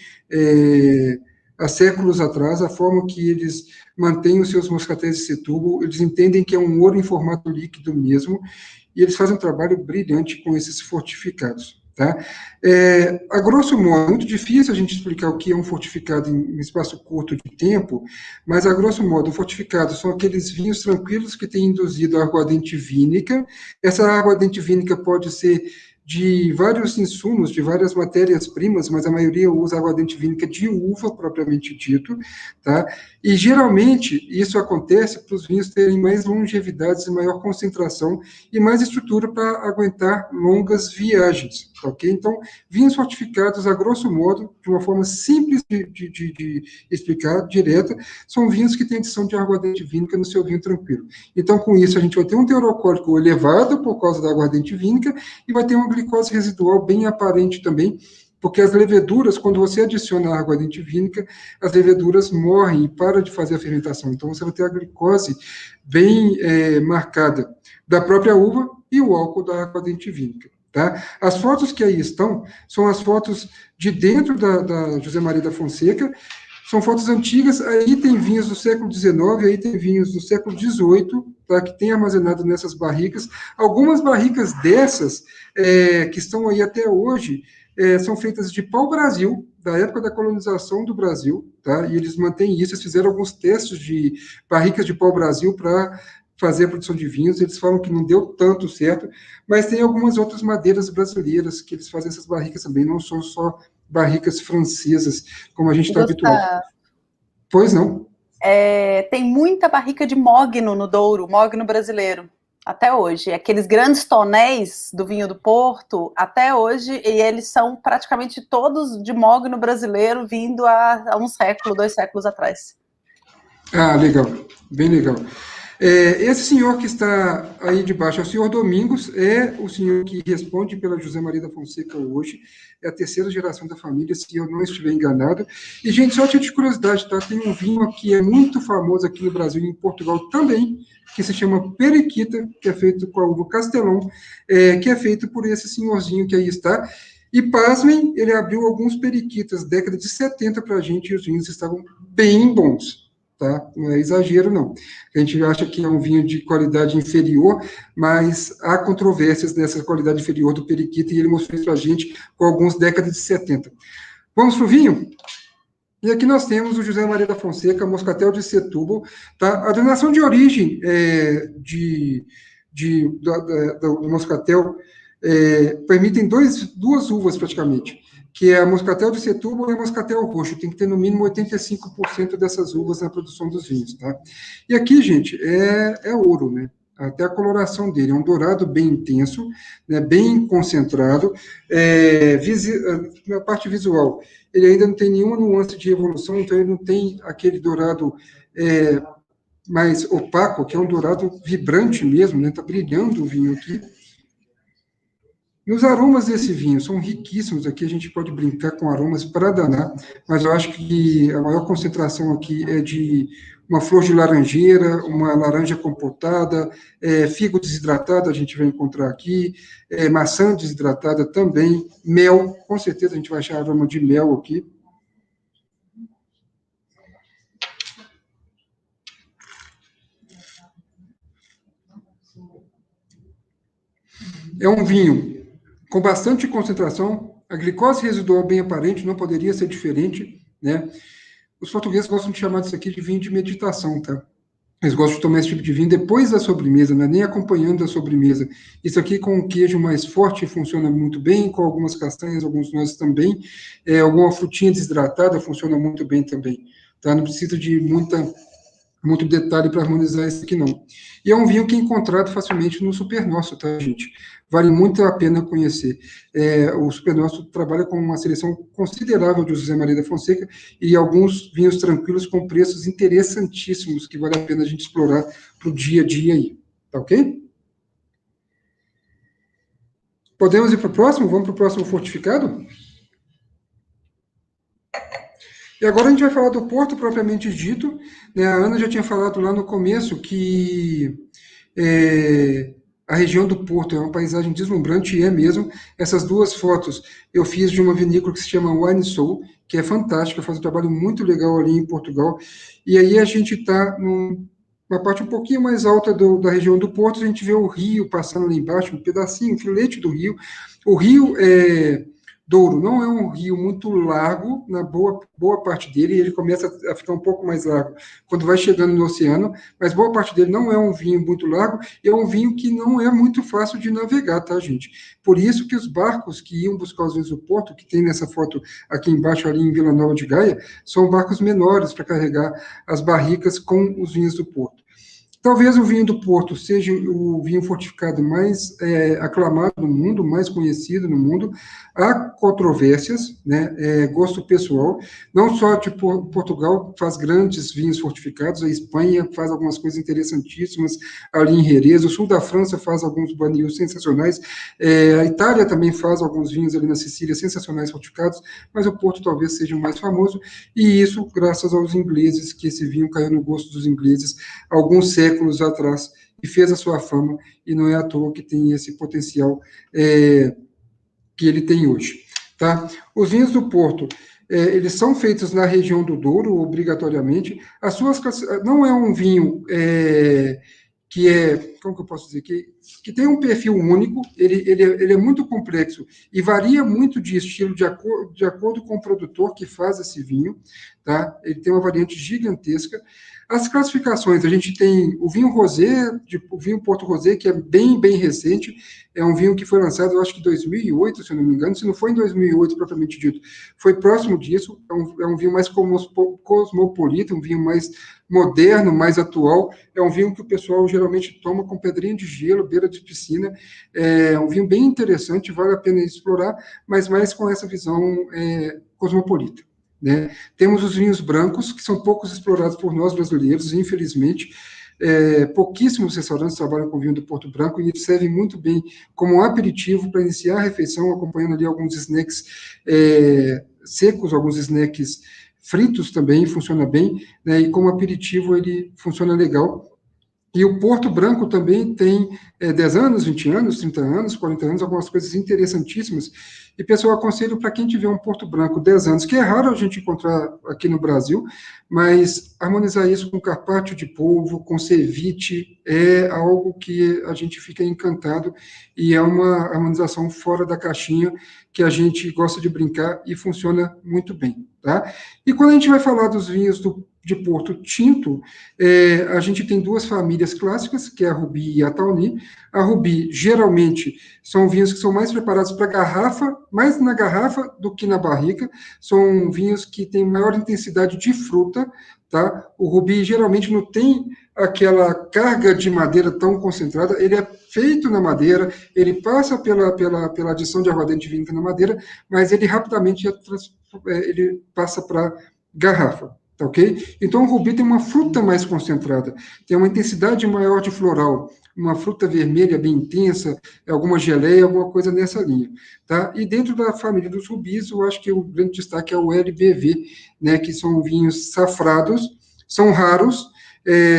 há séculos atrás, a forma que eles mantêm os seus moscatéis de Setúbal, eles entendem que é um ouro em formato líquido mesmo, e eles fazem um trabalho brilhante com esses fortificados, tá? A grosso modo, é muito difícil a gente explicar o que é um fortificado em um espaço curto de tempo, mas a grosso modo, o fortificado são aqueles vinhos tranquilos que têm induzido a aguardente vínica. Essa aguardente vínica pode ser de vários insumos, de várias matérias-primas, mas a maioria usa aguardente vínica de uva, propriamente dito, tá? E, geralmente, isso acontece para os vinhos terem mais longevidades, maior concentração e mais estrutura para aguentar longas viagens, ok? Então, vinhos fortificados, a grosso modo, de uma forma simples de explicar, direta, são vinhos que têm adição de aguardente vínica no seu vinho tranquilo. Então, com isso, a gente vai ter um teor alcoólico elevado por causa da aguardente vínica e vai ter uma glicose residual bem aparente também, porque as leveduras, quando você adiciona a aguardente vínica, as leveduras morrem e param de fazer a fermentação. Então, você vai ter a glicose bem marcada da própria uva e o álcool da aguardente vínica. Tá? As fotos que aí estão são as fotos de dentro da José Maria da Fonseca, são fotos antigas, aí tem vinhos do século XIX, aí tem vinhos do século XVIII, tá, que tem armazenado nessas barricas. Algumas barricas dessas, que estão aí até hoje, são feitas de pau-brasil, da época da colonização do Brasil, tá, e eles mantêm isso, eles fizeram alguns testes de barricas de pau-brasil para fazer a produção de vinhos, eles falam que não deu tanto certo, mas tem algumas outras madeiras brasileiras que eles fazem essas barricas também, não são só barricas francesas, como a gente está habituado. Pois não. Tem muita barrica de mogno no Douro, mogno brasileiro, até hoje. Aqueles grandes tonéis do vinho do Porto, até hoje, e eles são praticamente todos de mogno brasileiro, vindo há um século, 2 séculos atrás. Ah, legal, bem legal. Esse senhor que está aí de baixo é o senhor Domingos, é o senhor que responde pela José Maria da Fonseca hoje, é a 3ª geração da família, se eu não estiver enganado. E, gente, só de curiosidade, tá? Tem um vinho que é muito famoso aqui no Brasil e em Portugal também, que se chama Periquita, que é feito com a uva Castelão, que é feito por esse senhorzinho que aí está. E, pasmem, ele abriu alguns periquitas, década de 70 para a gente, e os vinhos estavam bem bons. Tá? Não é exagero, não. A gente acha que é um vinho de qualidade inferior, mas há controvérsias nessa qualidade inferior do periquita, e ele mostrou isso para a gente com alguns décadas de 70. Vamos para o vinho? E aqui nós temos o José Maria da Fonseca, Moscatel de Setúbal. Tá? A denominação de origem do Moscatel permitem duas uvas, praticamente, que é a Moscatel de Setúbal e a Moscatel roxo. Tem que ter, no mínimo, 85% dessas uvas na produção dos vinhos, tá? E aqui, gente, é ouro, né? Até a coloração dele é um dourado bem intenso, né, bem concentrado. Na parte visual, ele ainda não tem nenhuma nuance de evolução, então ele não tem aquele dourado mais opaco, que é um dourado vibrante mesmo, né? Tá brilhando o vinho aqui. E os aromas desse vinho são riquíssimos. Aqui a gente pode brincar com aromas para danar, mas eu acho que a maior concentração aqui é de uma flor de laranjeira, uma laranja compotada, figo desidratado a gente vai encontrar aqui, maçã desidratada também, mel, com certeza a gente vai achar aroma de mel aqui. É um vinho com bastante concentração, a glicose residual bem aparente, não poderia ser diferente, né? Os portugueses gostam de chamar isso aqui de vinho de meditação, tá? Eles gostam de tomar esse tipo de vinho depois da sobremesa, né? Nem acompanhando a sobremesa. Isso aqui com um queijo mais forte funciona muito bem, com algumas castanhas, alguns nozes também, alguma frutinha desidratada funciona muito bem também, tá? Não precisa de muito detalhe para harmonizar isso aqui, não. E é um vinho que é encontrado facilmente no Super Nosso, tá, gente? Vale muito a pena conhecer. O Super Nosso trabalha com uma seleção considerável de José Maria da Fonseca e alguns vinhos tranquilos com preços interessantíssimos que vale a pena a gente explorar para o dia a dia aí. Tá ok? Podemos ir para o próximo? Vamos para o próximo fortificado? E agora a gente vai falar do Porto propriamente dito, né? A Ana já tinha falado lá no começo que a região do Porto é uma paisagem deslumbrante, e é mesmo. Essas duas fotos eu fiz de uma vinícola que se chama Wine Soul, que é fantástica, faz um trabalho muito legal ali em Portugal. E aí a gente está numa parte um pouquinho mais alta da região do Porto, a gente vê o rio passando lá embaixo, um pedacinho, um filete do rio. O rio Douro não é um rio muito largo, na boa parte dele, ele começa a ficar um pouco mais largo quando vai chegando no oceano, mas boa parte dele não é um vinho muito largo, é um vinho que não é muito fácil de navegar, tá, gente? Por isso que os barcos que iam buscar os vinhos do Porto, que tem nessa foto aqui embaixo, ali em Vila Nova de Gaia, são barcos menores para carregar as barricas com os vinhos do Porto. Talvez o vinho do Porto seja o vinho fortificado mais aclamado no mundo, mais conhecido no mundo. Há controvérsias, né, gosto pessoal. Não só tipo, Portugal faz grandes vinhos fortificados, a Espanha faz algumas coisas interessantíssimas ali em Jerez, o sul da França faz alguns banhos sensacionais, a Itália também faz alguns vinhos ali na Sicília sensacionais fortificados, mas o Porto talvez seja o mais famoso, e isso graças aos ingleses, que esse vinho caiu no gosto dos ingleses alguns séculos atrás e fez a sua fama, e não é à toa que tem esse potencial que ele tem hoje. Tá? Os vinhos do Porto, eles são feitos na região do Douro, obrigatoriamente. Não é um vinho que como que eu posso dizer, que tem um perfil único, ele é muito complexo e varia muito de estilo de acordo com o produtor que faz esse vinho, tá? Ele tem uma variante gigantesca. As classificações, a gente tem o vinho rosé, o vinho Porto Rosé, que é bem, bem recente, é um vinho que foi lançado, eu acho que em 2008, se eu não me engano, se não foi em 2008, propriamente dito, foi próximo disso, é um vinho mais cosmopolita, um vinho mais moderno, mais atual, é um vinho que o pessoal geralmente toma com pedrinha de gelo, beira de piscina, é um vinho bem interessante, vale a pena explorar, mas mais com essa visão cosmopolita. Né? Temos os vinhos brancos, que são poucos explorados por nós brasileiros, infelizmente. Pouquíssimos restaurantes trabalham com vinho do Porto Branco e eles servem muito bem como um aperitivo para iniciar a refeição, acompanhando ali alguns snacks secos, alguns snacks fritos também, funciona bem, né? E como aperitivo ele funciona legal. E o Porto Branco também tem 10 anos, 20 anos, 30 anos, 40 anos, algumas coisas interessantíssimas. E, pessoal, aconselho para quem tiver um Porto Branco 10 anos, que é raro a gente encontrar aqui no Brasil, mas harmonizar isso com carpaccio de polvo, com ceviche, é algo que a gente fica encantado e é uma harmonização fora da caixinha que a gente gosta de brincar e funciona muito bem, tá? E quando a gente vai falar dos vinhos de Porto tinto, a gente tem duas famílias clássicas, que é a Rubi e a Tawny. A Rubi, geralmente, são vinhos que são mais preparados para garrafa, mais na garrafa do que na barrica, são vinhos que têm maior intensidade de fruta, tá? O Rubi, geralmente, não tem aquela carga de madeira tão concentrada, ele é feito na madeira, ele passa pela adição de aguardente vinho na madeira, mas ele rapidamente ele passa para garrafa. Tá, ok? Então, o Rubi tem uma fruta mais concentrada, tem uma intensidade maior de floral, uma fruta vermelha bem intensa, alguma geleia, alguma coisa nessa linha. Tá? E dentro da família dos Rubis, eu acho que o grande destaque é o LBV, né, que são vinhos safrados, são raros,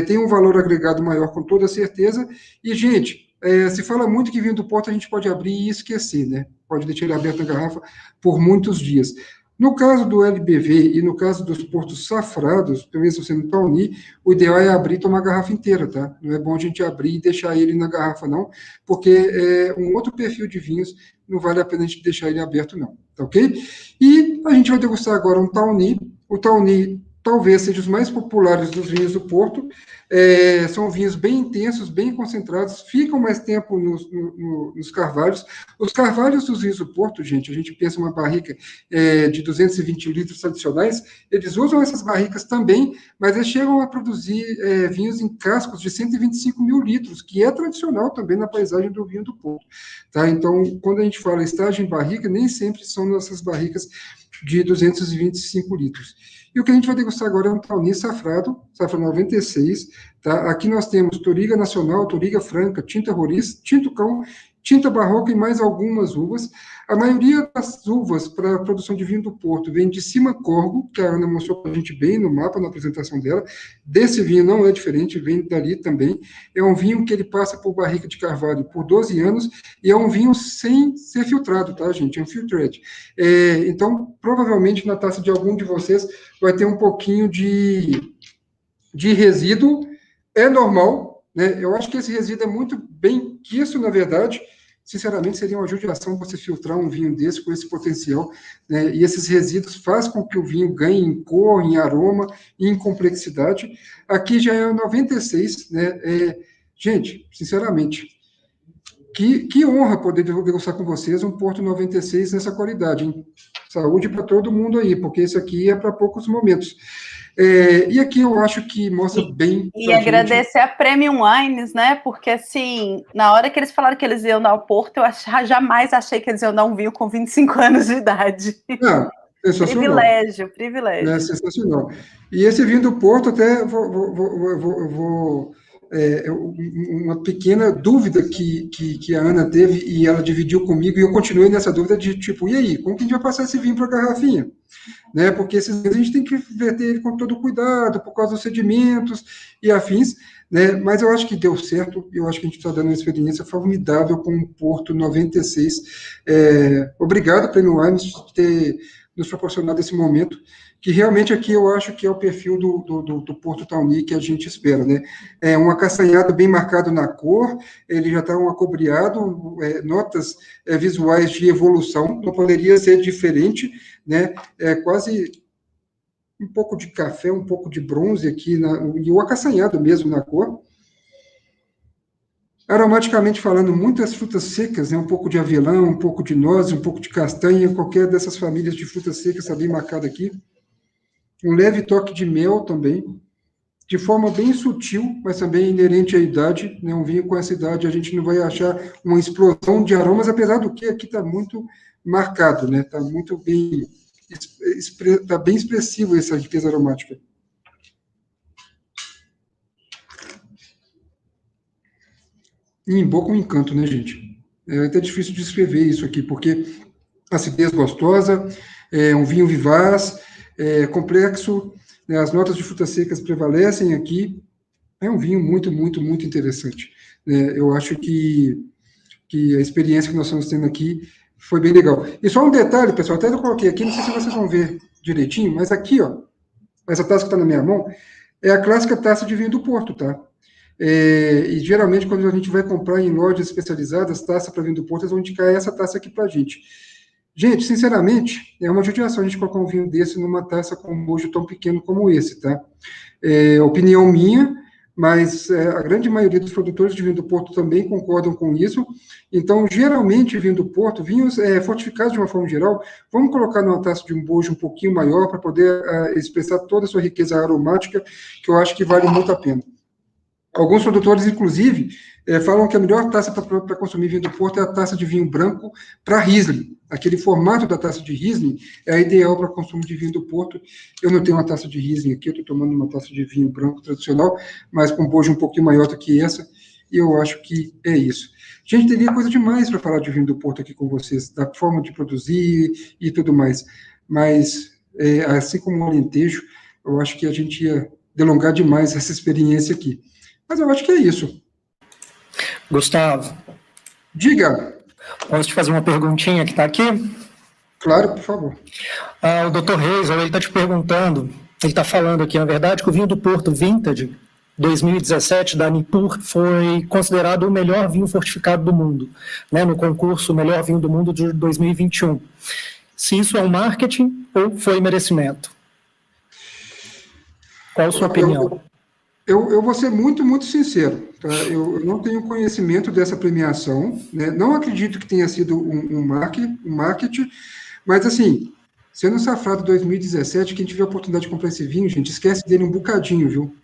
tem um valor agregado maior com toda certeza, e, gente, se fala muito que vinho do Porto a gente pode abrir e esquecer, né? Pode deixar ele aberto na garrafa por muitos dias. No caso do LBV e no caso dos portos safrados, pelo menos você não está unir, o ideal é abrir e tomar a garrafa inteira, tá? Não é bom a gente abrir e deixar ele na garrafa, não, porque é um outro perfil de vinhos, não vale a pena a gente deixar ele aberto, não, tá ok? E a gente vai degustar agora um Tawny. O Tawny talvez seja os mais populares dos vinhos do Porto, são vinhos bem intensos, bem concentrados, ficam mais tempo nos carvalhos. Os carvalhos dos vinhos do Porto, gente, a gente pensa uma barrica de 220 litros tradicionais, eles usam essas barricas também, mas eles chegam a produzir vinhos em cascos de 125 mil litros, que é tradicional também na paisagem do vinho do Porto. Tá? Então, quando a gente fala estágio em barrica, nem sempre são nossas barricas de 225 litros. E o que a gente vai degustar agora é um Tawny safrado, safra 96, tá? Aqui nós temos Touriga Nacional, Touriga Franca, Tinta Roriz, Tinto Cão, Tinta Barroca e mais algumas uvas. A maioria das uvas para a produção de vinho do Porto vem de Simacorgo, que a Ana mostrou para a gente bem no mapa, na apresentação dela. Desse vinho não é diferente, vem dali também. É um vinho que ele passa por barrica de carvalho por 12 anos e é um vinho sem ser filtrado, tá, gente? É um filtrate. Então, provavelmente, na taça de algum de vocês vai ter um pouquinho de resíduo. É normal, né? Eu acho que esse resíduo é muito bem quisto, na verdade. Sinceramente, seria uma judiação você filtrar um vinho desse com esse potencial, né? E esses resíduos fazem com que o vinho ganhe em cor, em aroma e em complexidade. Aqui já é 96, né? Gente, sinceramente, que honra poder degustar com vocês um Porto 96 nessa qualidade, hein? Saúde para todo mundo aí, porque esse aqui é para poucos momentos. E aqui eu acho que mostra bem. E agradecer a Premium Wines, né? Porque, assim, na hora que eles falaram que eles iam dar o Porto, eu jamais achei que eles iam dar um vinho com 25 anos de idade. Não, sensacional. Privilégio. É sensacional. E esse vinho do Porto, até vou uma pequena dúvida que a Ana teve e ela dividiu comigo, e eu continuei nessa dúvida de tipo, e aí, como que a gente vai passar esse vinho para a garrafinha? Né? Porque esses vinhos a gente tem que verter ele com todo cuidado, por causa dos sedimentos e afins, né? Mas eu acho que deu certo, eu acho que a gente está dando uma experiência formidável com o Porto 96. Obrigado, Premium Wines, por ter nos proporcionado esse momento, que realmente aqui eu acho que é o perfil do Porto Tauni que a gente espera, né? É um acastanhado bem marcado na cor, ele já está um acobreado, notas visuais de evolução, não poderia ser diferente, né? É quase um pouco de café, um pouco de bronze aqui, e o acastanhado mesmo na cor. Aromaticamente falando, muitas frutas secas, né? Um pouco de avelã, um pouco de noz, um pouco de castanha, qualquer dessas famílias de frutas secas está bem marcado aqui. Um leve toque de mel também, de forma bem sutil, mas também inerente à idade, né? Um vinho com essa idade a gente não vai achar uma explosão de aromas, apesar do que aqui está muito marcado, né? Está muito bem, está bem expressivo essa riqueza aromática. E em boca um encanto, né, gente? É até difícil de descrever isso aqui, porque acidez gostosa, um vinho vivaz, complexo, né, as notas de frutas secas prevalecem aqui. É um vinho muito, muito, muito interessante. Eu acho que a experiência que nós estamos tendo aqui foi bem legal. E só um detalhe, pessoal, até eu coloquei aqui, não sei se vocês vão ver direitinho, mas aqui, ó, essa taça que está na minha mão, é a clássica taça de vinho do Porto, tá? E geralmente, quando a gente vai comprar em lojas especializadas, taça para vinho do Porto, eles vão indicar essa taça aqui para a gente. Gente, sinceramente, é uma judiação a gente colocar um vinho desse numa taça com um bojo tão pequeno como esse, tá? Opinião minha, mas a grande maioria dos produtores de vinho do Porto também concordam com isso. Então, geralmente, vinho do Porto, vinhos fortificados de uma forma geral, vamos colocar numa taça de um bojo um pouquinho maior para poder expressar toda a sua riqueza aromática, que eu acho que vale muito a pena. Alguns produtores, inclusive, falam que a melhor taça para consumir vinho do Porto é a taça de vinho branco para Riesling. Aquele formato da taça de Riesling é a ideal para consumo de vinho do Porto. Eu não tenho uma taça de Riesling aqui, eu estou tomando uma taça de vinho branco tradicional, mas com bojo um pouquinho maior do que essa, e eu acho que é isso. Gente, teria coisa demais para falar de vinho do Porto aqui com vocês, da forma de produzir e tudo mais, mas, assim como o Alentejo, eu acho que a gente ia delongar demais essa experiência aqui. Mas eu acho que é isso. Gustavo. Diga. Posso te fazer uma perguntinha que está aqui? Claro, por favor. O Dr. Reis, ele está te perguntando, ele está falando aqui, na verdade, que o vinho do Porto Vintage 2017 da Nipur foi considerado o melhor vinho fortificado do mundo, né, no concurso Melhor Vinho do Mundo de 2021. Se isso é um marketing ou foi merecimento? Qual a sua opinião? Eu vou ser muito, muito sincero. Tá? Eu não tenho conhecimento dessa premiação, né? Não acredito que tenha sido um marketing, mas assim, sendo Safrado 2017, quem tiver a oportunidade de comprar esse vinho, gente, esquece dele um bocadinho, viu?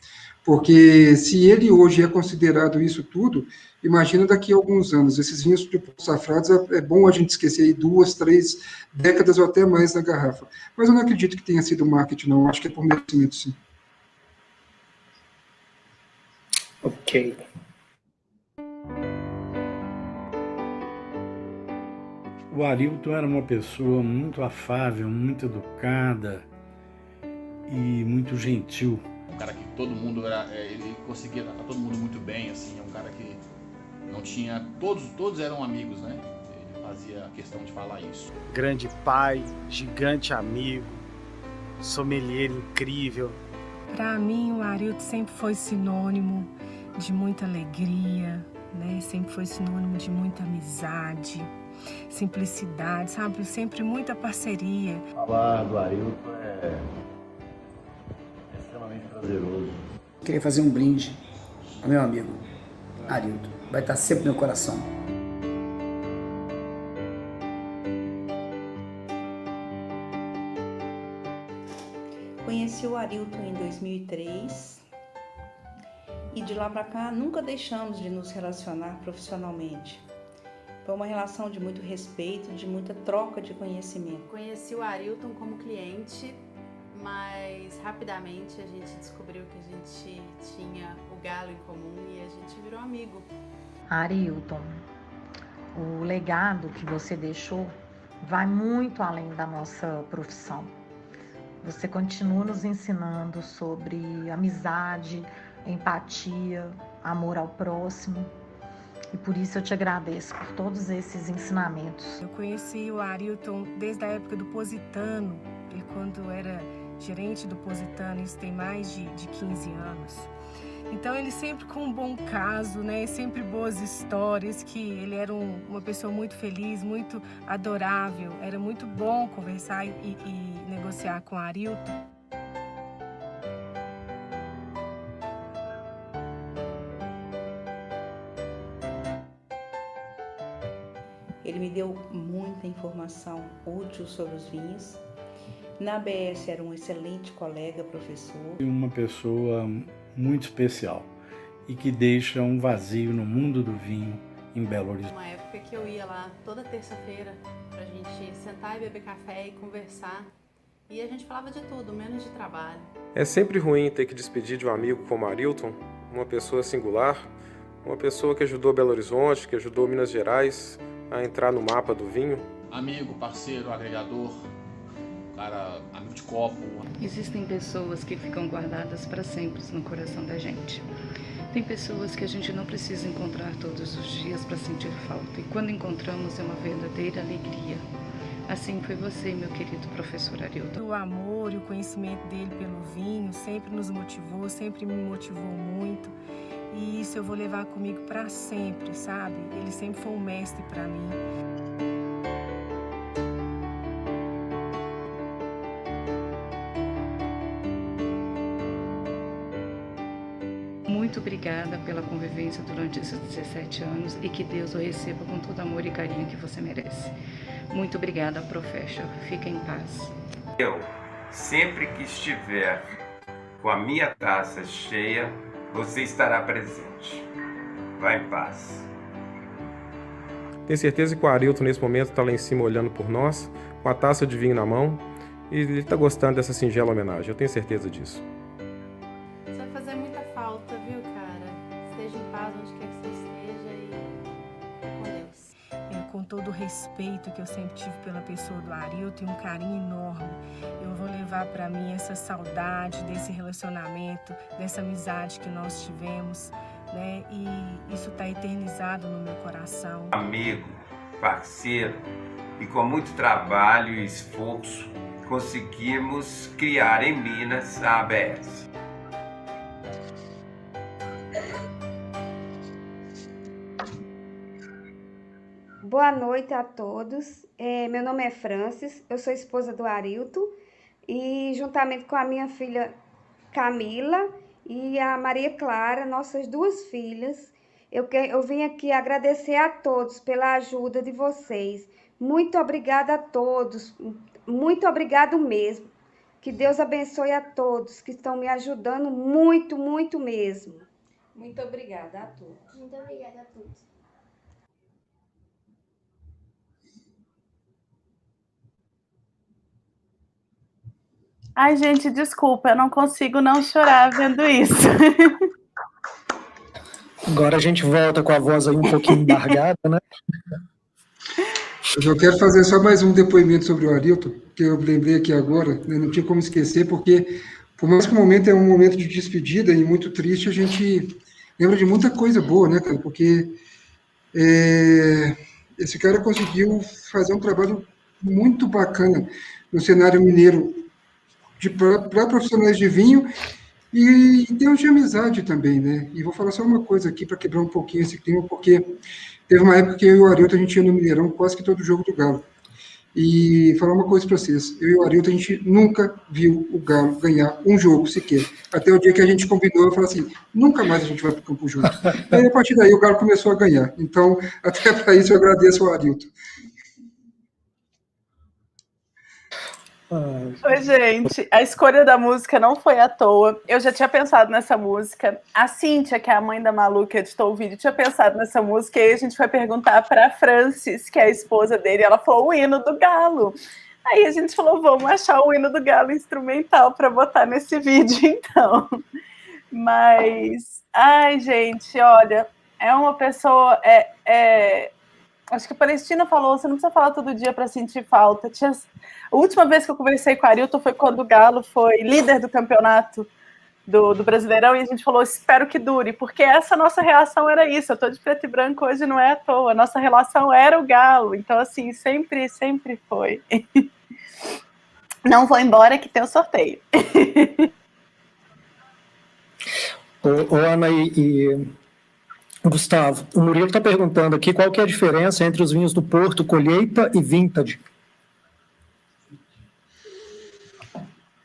Porque se ele hoje é considerado isso tudo, imagina daqui a alguns anos. Esses vinhos tipo Safrados, é bom a gente esquecer aí 2, 3 décadas ou até mais na garrafa. Mas eu não acredito que tenha sido marketing, não. Acho que é por merecimento, sim. Ok. O Arilton era uma pessoa muito afável, muito educada e muito gentil. Um cara que todo mundo ele conseguia tratar todo mundo muito bem, assim, é um cara que não tinha, todos eram amigos, né? Ele fazia questão de falar isso. Grande pai, gigante amigo, sommelier incrível. Para mim, o Arilton sempre foi sinônimo de muita alegria, né? Sempre foi sinônimo de muita amizade, simplicidade, sabe? Sempre muita parceria. Falar do Arilton é extremamente prazeroso. Queria fazer um brinde ao meu amigo Arilton. Vai estar sempre no meu coração. Conheci conheci o Arilton em 2003 e de lá para cá nunca deixamos de nos relacionar profissionalmente. Foi uma relação de muito respeito, de muita troca de conhecimento. Conheci o Arilton como cliente, mas rapidamente a gente descobriu que a gente tinha o Galo em comum e a gente virou amigo. Arilton, o legado que você deixou vai muito além da nossa profissão. Você continua nos ensinando sobre amizade, empatia, amor ao próximo. E por isso eu te agradeço por todos esses ensinamentos. Eu conheci o Arilton desde a época do Positano. Ele quando era gerente do Positano, isso tem mais de 15 anos. Então ele sempre com um bom caso, né? Sempre boas histórias, que ele era uma pessoa muito feliz, muito adorável. Era muito bom conversar e negociar com o Arilton. Ele me deu muita informação útil sobre os vinhos. Na ABS era um excelente colega, professor. Uma pessoa muito especial e que deixa um vazio no mundo do vinho em Belo Horizonte. Uma época que eu ia lá toda terça-feira pra gente sentar e beber café e conversar. E a gente falava de tudo, menos de trabalho. É sempre ruim ter que despedir de um amigo como Arilton, uma pessoa singular, uma pessoa que ajudou Belo Horizonte, que ajudou Minas Gerais a entrar no mapa do vinho. Amigo, parceiro, agregador, cara, amigo de copo. Existem pessoas que ficam guardadas para sempre no coração da gente. Tem pessoas que a gente não precisa encontrar todos os dias para sentir falta. E quando encontramos é uma verdadeira alegria. Assim foi você, meu querido professor Arilton. O amor e o conhecimento dele pelo vinho sempre nos motivou, sempre me motivou muito. E isso eu vou levar comigo para sempre, sabe? Ele sempre foi um mestre para mim. Muito obrigada pela convivência durante esses 17 anos e que Deus o receba com todo amor e carinho que você merece. Muito obrigada, Professor. Fica em paz. Eu, sempre que estiver com a minha taça cheia, você estará presente. Vá em paz. Tenho certeza que o Arilton nesse momento está lá em cima olhando por nós, com a taça de vinho na mão, e ele está gostando dessa singela homenagem. Eu tenho certeza disso. Isso vai fazer muita falta, viu, cara? Esteja em paz onde quer que você esteja e com Deus. Com todo o respeito que eu sempre tive pela pessoa do Arilton e um carinho enorme, eu vou levar para mim essa saudade desse relacionamento, dessa amizade que nós tivemos, né? E isso está eternizado no meu coração. Amigo, parceiro, e com muito trabalho e esforço, conseguimos criar em Minas a ABS. Boa noite a todos. Meu nome é Francis, eu sou esposa do Arilton e juntamente com a minha filha Camila e a Maria Clara, nossas duas filhas, eu vim aqui agradecer a todos pela ajuda de vocês. Muito obrigada a todos, muito obrigado mesmo. Que Deus abençoe a todos que estão me ajudando muito, muito mesmo. Muito obrigada a todos. Muito obrigada a todos. Ai, gente, desculpa, eu não consigo não chorar vendo isso. Agora a gente volta com a voz aí um pouquinho embargada, né? Eu quero fazer só mais um depoimento sobre o Arilton, que eu lembrei aqui agora, né? Não tinha como esquecer, porque por mais que o momento é um momento de despedida e muito triste, a gente lembra de muita coisa boa, né, cara? Porque esse cara conseguiu fazer um trabalho muito bacana no cenário mineiro para profissionais de vinho e em termos de amizade também, né? E vou falar só uma coisa aqui para quebrar um pouquinho esse clima, porque teve uma época que eu e o Arilton, a gente ia no Mineirão quase que todo jogo do Galo. E falar uma coisa para vocês, eu e o Arilton, a gente nunca viu o Galo ganhar um jogo sequer. Até o dia que a gente combinou, eu falei assim, nunca mais a gente vai para o campo junto. E aí, a partir daí, o Galo começou a ganhar. Então, até para isso, eu agradeço ao Arilton. Oi, gente, a escolha da música não foi à toa. Eu já tinha pensado nessa música. A Cíntia, que é a mãe da Malu, que editou o vídeo, tinha pensado nessa música. E aí a gente foi perguntar para a Francis, que é a esposa dele, e ela falou o hino do Galo. Aí a gente falou, vamos achar o hino do Galo instrumental para botar nesse vídeo, então. Mas, ai, gente, olha, é uma pessoa... Acho que a Palestina falou, você não precisa falar todo dia para sentir falta. A última vez que eu conversei com o Arilton foi quando o Galo foi líder do campeonato do Brasileirão, e a gente falou, espero que dure, porque essa nossa reação era isso. Eu tô de preto e branco hoje, não é à toa. A nossa relação era o Galo. Então, assim, sempre foi. Não vou embora que tem o sorteio. Ô, Ana e Gustavo, o Murilo está perguntando aqui qual que é a diferença entre os vinhos do Porto, colheita e vintage.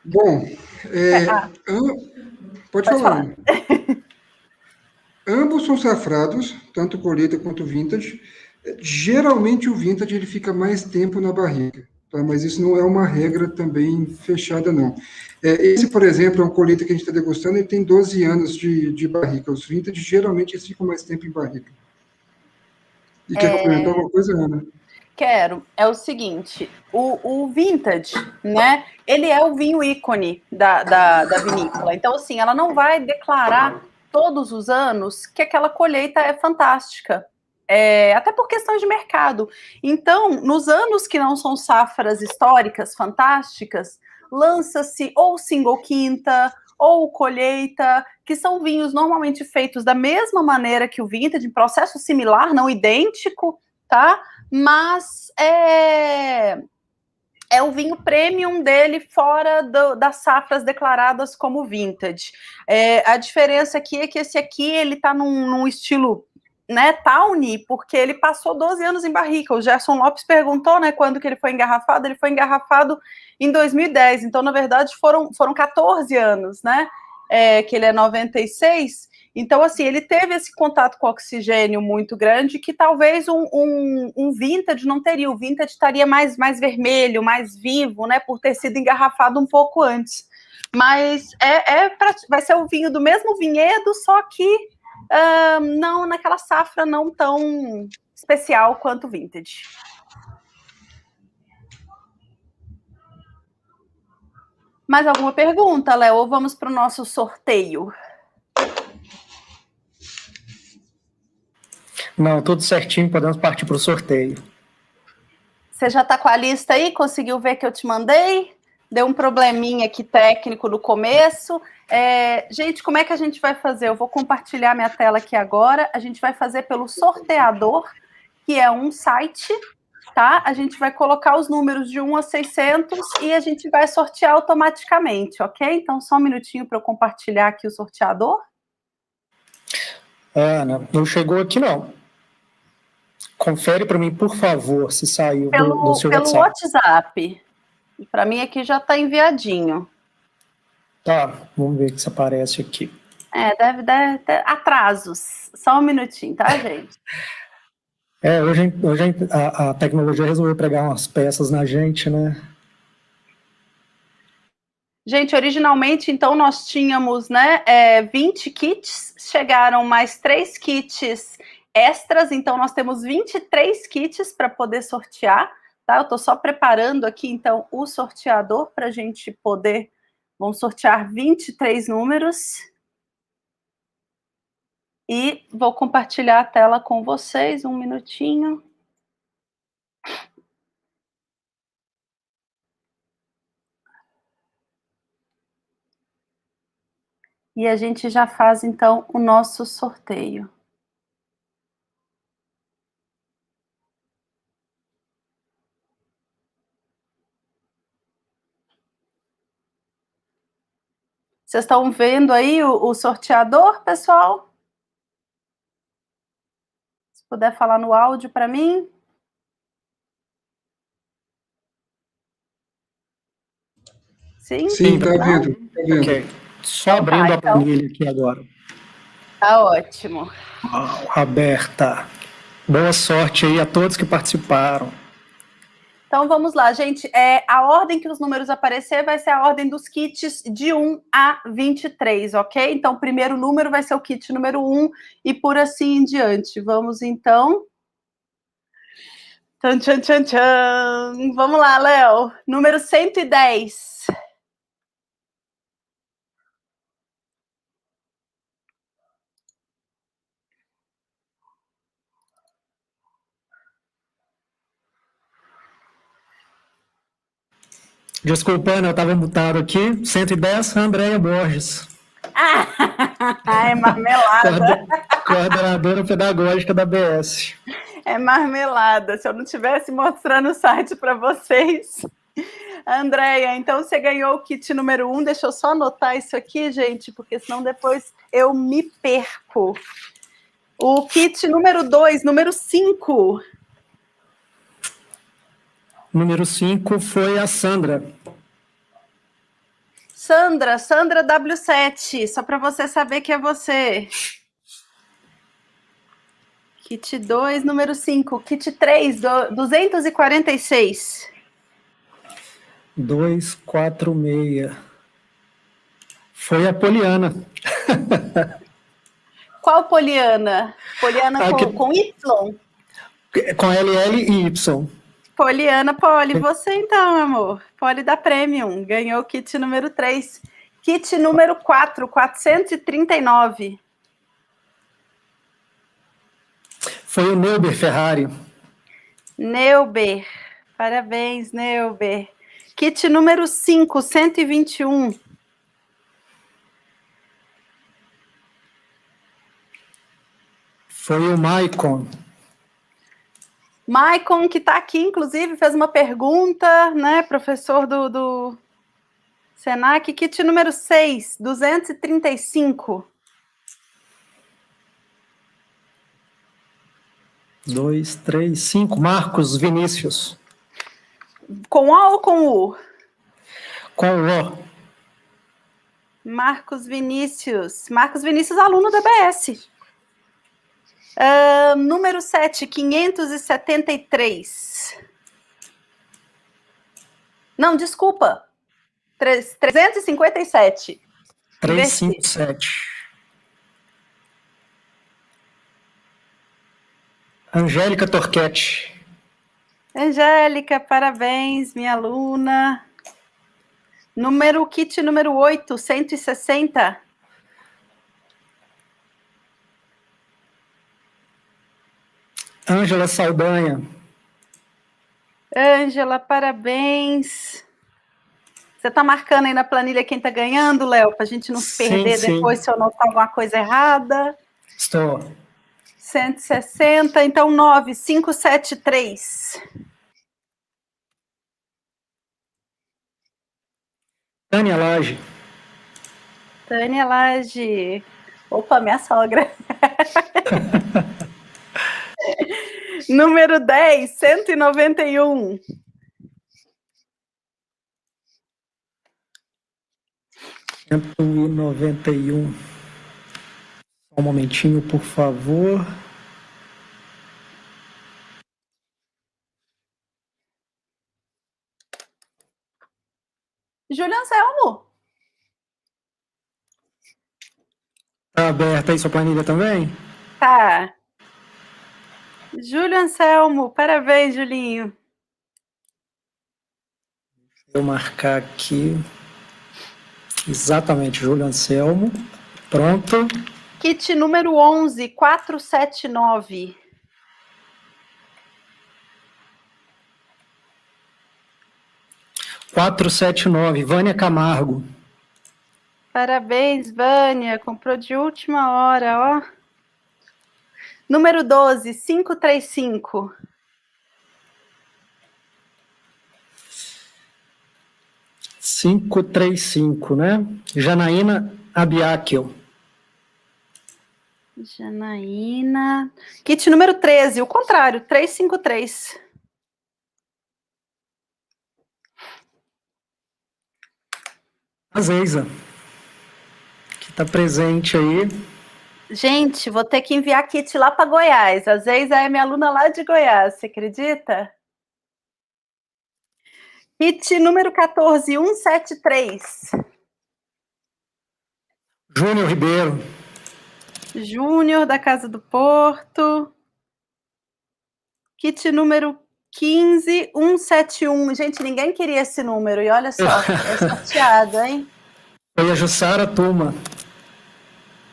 Bom, pode falar. Ambos são safrados, tanto colheita quanto vintage. Geralmente o vintage ele fica mais tempo na barrica, tá? Mas isso não é uma regra também fechada, não. Esse, por exemplo, é um colheita que a gente está degustando, ele tem 12 anos de barrica. Os vintage, geralmente, eles ficam mais tempo em barrica. E quer complementar alguma coisa, Ana? Quero. É o seguinte, o vintage, né, ele é o vinho ícone da vinícola. Então, assim, ela não vai declarar todos os anos que aquela colheita é fantástica. Até por questões de mercado. Então, nos anos que não são safras históricas fantásticas, lança-se ou single quinta ou colheita, que são vinhos normalmente feitos da mesma maneira que o vintage, em processo similar, não idêntico, tá? Mas é o vinho premium dele fora das safras declaradas como vintage. A diferença aqui é que esse aqui, ele tá num estilo, né, Tawny, porque ele passou 12 anos em barrica. O Gerson Lopes perguntou, né, quando que ele foi engarrafado em 2010, então, na verdade, foram 14 anos, né, que ele é 96, então, assim, ele teve esse contato com oxigênio muito grande, que talvez um vintage não teria. O vintage estaria mais vermelho, mais vivo, né, por ter sido engarrafado um pouco antes. Mas vai ser o vinho do mesmo vinhedo, só que não naquela safra não tão especial quanto o vintage. Mais alguma pergunta, Léo? Ou vamos para o nosso sorteio? Não, tudo certinho, podemos partir para o sorteio. Você já está com a lista aí? Conseguiu ver que eu te mandei? Deu um probleminha aqui técnico no começo. Gente, como é que a gente vai fazer? Eu vou compartilhar minha tela aqui agora. A gente vai fazer pelo sorteador, que é um site, tá? A gente vai colocar os números de 1 a 600 e a gente vai sortear automaticamente, ok? Então, só um minutinho para eu compartilhar aqui o sorteador. Ana, não chegou aqui, não. Confere para mim, por favor, se saiu do seu pelo WhatsApp. Para mim aqui já está enviadinho. Tá, vamos ver se aparece aqui. Deve ter atrasos. Só um minutinho, tá, gente? Hoje a tecnologia resolveu pregar umas peças na gente, né? Gente, originalmente, então, nós tínhamos, né, 20 kits, chegaram mais 3 kits extras, então nós temos 23 kits para poder sortear, tá? Eu estou só preparando aqui, então, o sorteador para a gente poder... Vamos sortear 23 números. E vou compartilhar a tela com vocês, um minutinho. E a gente já faz, então, o nosso sorteio. Vocês estão vendo aí o sorteador, pessoal? Se puder falar no áudio para mim. Sim? Sim, tá vendo. Tá vendo. Ok. Só abrindo a planilha aqui agora. Tá ótimo. Aberta. Boa sorte aí a todos que participaram. Então, vamos lá, gente. A ordem que os números aparecer vai ser a ordem dos kits de 1 a 23, ok? Então, o primeiro número vai ser o kit número 1 e por assim em diante. Vamos, então. Tchan, tchan, tchan, tchan. Vamos lá, Léo. Número 110. Desculpando, eu estava mutado aqui. 110, Andréia Borges. É marmelada. Coordenadora pedagógica da ABS. É marmelada. Se eu não estivesse mostrando o site para vocês. Andréia, então você ganhou o kit número 1. Deixa eu só anotar isso aqui, gente, porque senão depois eu me perco. O kit número 2, número 5. Número 5 foi a Sandra. Sandra W7, só para você saber que é você. Kit 2, número 5. Kit 3, 246. 246. Foi a Poliana. Qual Poliana? Poliana com Y? Com LL e Y. Poliana, Poli, você então, amor. Poli da Premium, ganhou o kit número 3. Kit número 4, 439. Foi o Neuber Ferrari. Neuber, parabéns, Neuber. Kit número 5, 121. Foi o Maicon. Maicon, que está aqui, inclusive, fez uma pergunta, né, professor do Senac. Kit número 6, 235. 2, 3, 5. Marcos Vinícius. Com O ou com U? Com O. Marcos Vinícius. Marcos Vinícius, aluno da ABS. Número 7, 573. Não, desculpa. 357. 357. Angélica Torquete. Angélica, parabéns, minha aluna. Kit número 8, 160. Ângela Saldanha. Ângela, parabéns. Você está marcando aí na planilha quem está ganhando, Léo, para a gente não se perder depois se eu notar alguma coisa errada? Estou. 160, então 9573. Tânia Lage. Tânia Lage. Opa, minha sogra. Número 10, 191. Só um momentinho, por favor. Júlio Anselmo. Tá aberta aí sua planilha também? Tá. Júlio Anselmo, parabéns, Julinho. Vou marcar aqui. Exatamente, Júlio Anselmo. Pronto. Kit número 11, 479. Vânia Camargo. Parabéns, Vânia. Comprou de última hora, ó. Número 12, 535. 535, né? Janaína Abiaquil. Janaína. Kit número 13, o contrário, 353. A Zeiza, que está presente aí. Gente, vou ter que enviar kit lá para Goiás. A Zeiza é minha aluna lá de Goiás, você acredita? Kit número 14173. Júnior Ribeiro. Júnior, da Casa do Porto. Kit número 15171. Gente, ninguém queria esse número, e olha só, é sorteado, hein? Foi a Jussara Tuma.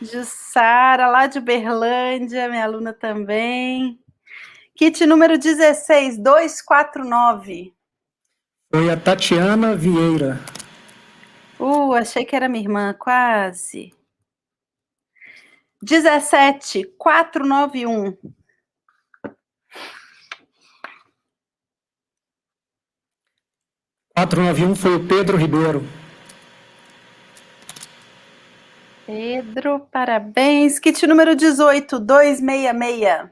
Jussara, lá de Uberlândia, minha aluna também. Kit número 16249. Foi a Tatiana Vieira. Achei que era minha irmã, quase. 17491. Foi o Pedro Ribeiro. Pedro, parabéns. Kit número 18266.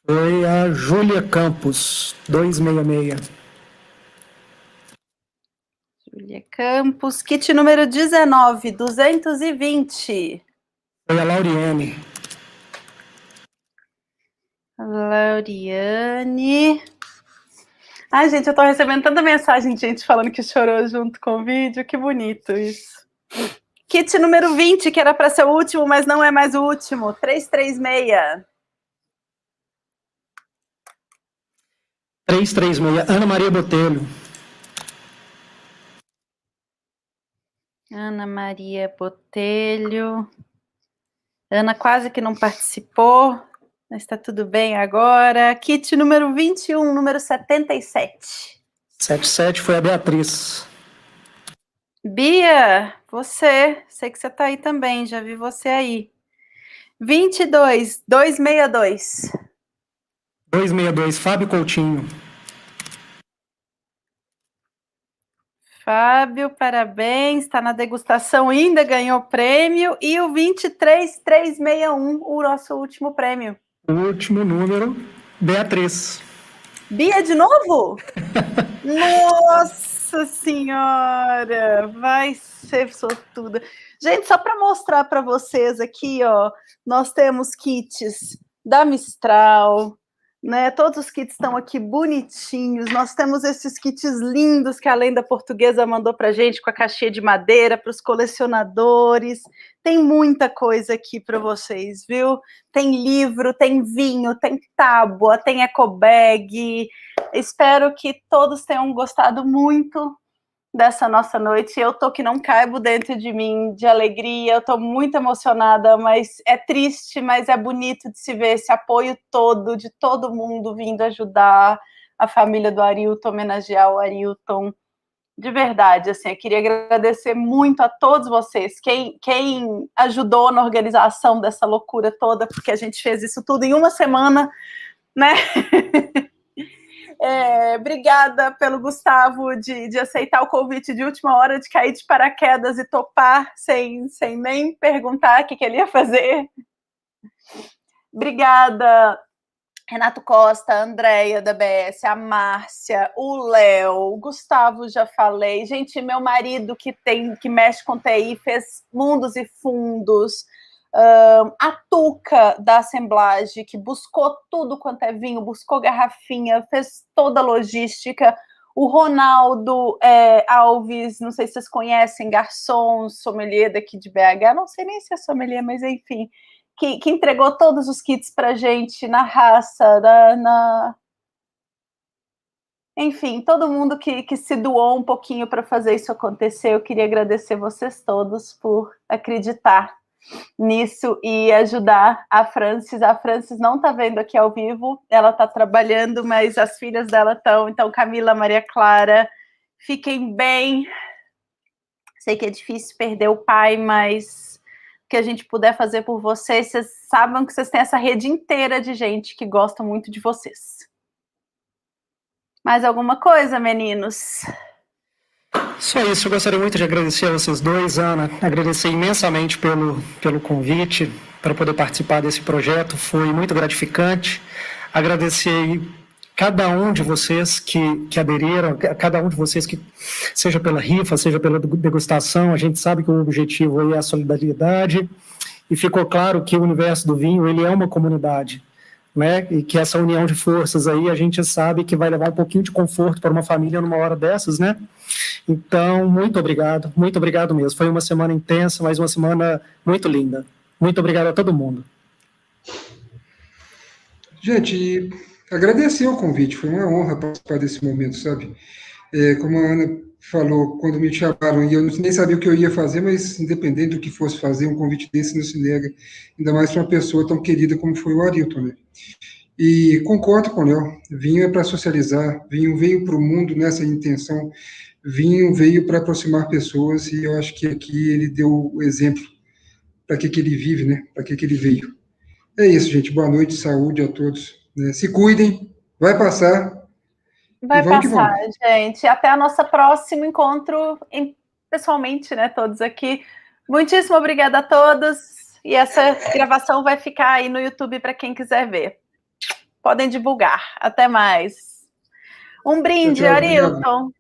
Foi a Júlia Campos, 266. Júlia Campos. Kit número 19220. Foi a Lauriane. Lauriane. Ai, gente, eu tô recebendo tanta mensagem de gente falando que chorou junto com o vídeo. Que bonito isso. Kit número 20, que era para ser o último, mas não é mais o último. 336. 336. Ana Maria Botelho. Ana Maria Botelho. Ana quase que não participou, mas está tudo bem agora. Kit número 21, número 77. 77 foi a Beatriz. Bia, você, sei que você está aí também, já vi você aí. 22262. 262, Fábio Coutinho. Fábio, parabéns, está na degustação ainda, ganhou prêmio. E o 23361, o nosso último prêmio. O último número, Beatriz. Bia de novo? Nossa Senhora, vai ser sortuda. Gente, só para mostrar para vocês aqui, ó, nós temos kits da Mistral, né? Todos os kits estão aqui bonitinhos. Nós temos esses kits lindos que a Lenda Portuguesa mandou para a gente, com a caixinha de madeira, para os colecionadores. Tem muita coisa aqui para vocês, viu? Tem livro, tem vinho, tem tábua, tem ecobag. Espero que todos tenham gostado muito dessa nossa noite. Eu tô que não caibo dentro de mim de alegria, eu tô muito emocionada, mas é triste, mas é bonito de se ver esse apoio todo, de todo mundo vindo ajudar a família do Arilton, homenagear o Arilton. De verdade, assim, eu queria agradecer muito a todos vocês, quem ajudou na organização dessa loucura toda, porque a gente fez isso tudo em uma semana, né? Obrigada pelo Gustavo de aceitar o convite de última hora, de cair de paraquedas e topar sem nem perguntar o que ele ia fazer. Obrigada, Renato Costa, a Andréia da BS, a Márcia, o Léo, o Gustavo, já falei. Gente, meu marido que mexe com TI fez mundos e fundos. A Tuca da Assemblage, que buscou tudo quanto é vinho, buscou garrafinha, fez toda a logística. O Ronaldo Alves, não sei se vocês conhecem, garçom, sommelier daqui de BH, não sei nem se é sommelier, mas enfim, que entregou todos os kits pra gente na raça, enfim, todo mundo que se doou um pouquinho para fazer isso acontecer. Eu queria agradecer vocês todos por acreditar nisso e ajudar a Francis. A Francis não está vendo aqui ao vivo, ela está trabalhando, mas as filhas dela estão. Então, Camila, Maria Clara, fiquem bem. Sei que é difícil perder o pai, mas o que a gente puder fazer por vocês sabem que vocês têm essa rede inteira de gente que gosta muito de vocês. Mais alguma coisa, meninos? Só isso, eu gostaria muito de agradecer a vocês dois, Ana, agradecer imensamente pelo convite para poder participar desse projeto, foi muito gratificante, agradecer cada um de vocês que aderiram, cada um de vocês que, seja pela rifa, seja pela degustação, a gente sabe que o objetivo aí é a solidariedade, e ficou claro que o universo do vinho, ele é uma comunidade. né? E que essa união de forças aí, a gente sabe que vai levar um pouquinho de conforto para uma família numa hora dessas, né? Então, muito obrigado mesmo. Foi uma semana intensa, mas uma semana muito linda. Muito obrigado a todo mundo. Gente, agradecer o convite, foi uma honra participar desse momento, sabe? Como a Ana falou, quando me chamaram, e eu nem sabia o que eu ia fazer, mas independente do que fosse fazer, um convite desse não se nega, ainda mais para uma pessoa tão querida como foi o Arilton, né? E concordo com o Léo, Vinho para socializar, Vinho veio para o mundo nessa intenção, Vinho veio para aproximar pessoas, e eu acho que aqui ele deu o exemplo para que ele vive, né? Para que ele veio. É isso, gente. Boa noite, saúde a todos. Né? Se cuidem, vai passar. Vai passar, gente. Até o nosso próximo encontro pessoalmente, né? Todos aqui. Muitíssimo obrigada a todos. E essa gravação vai ficar aí no YouTube para quem quiser ver. Podem divulgar. Até mais. Um brinde, Arilton.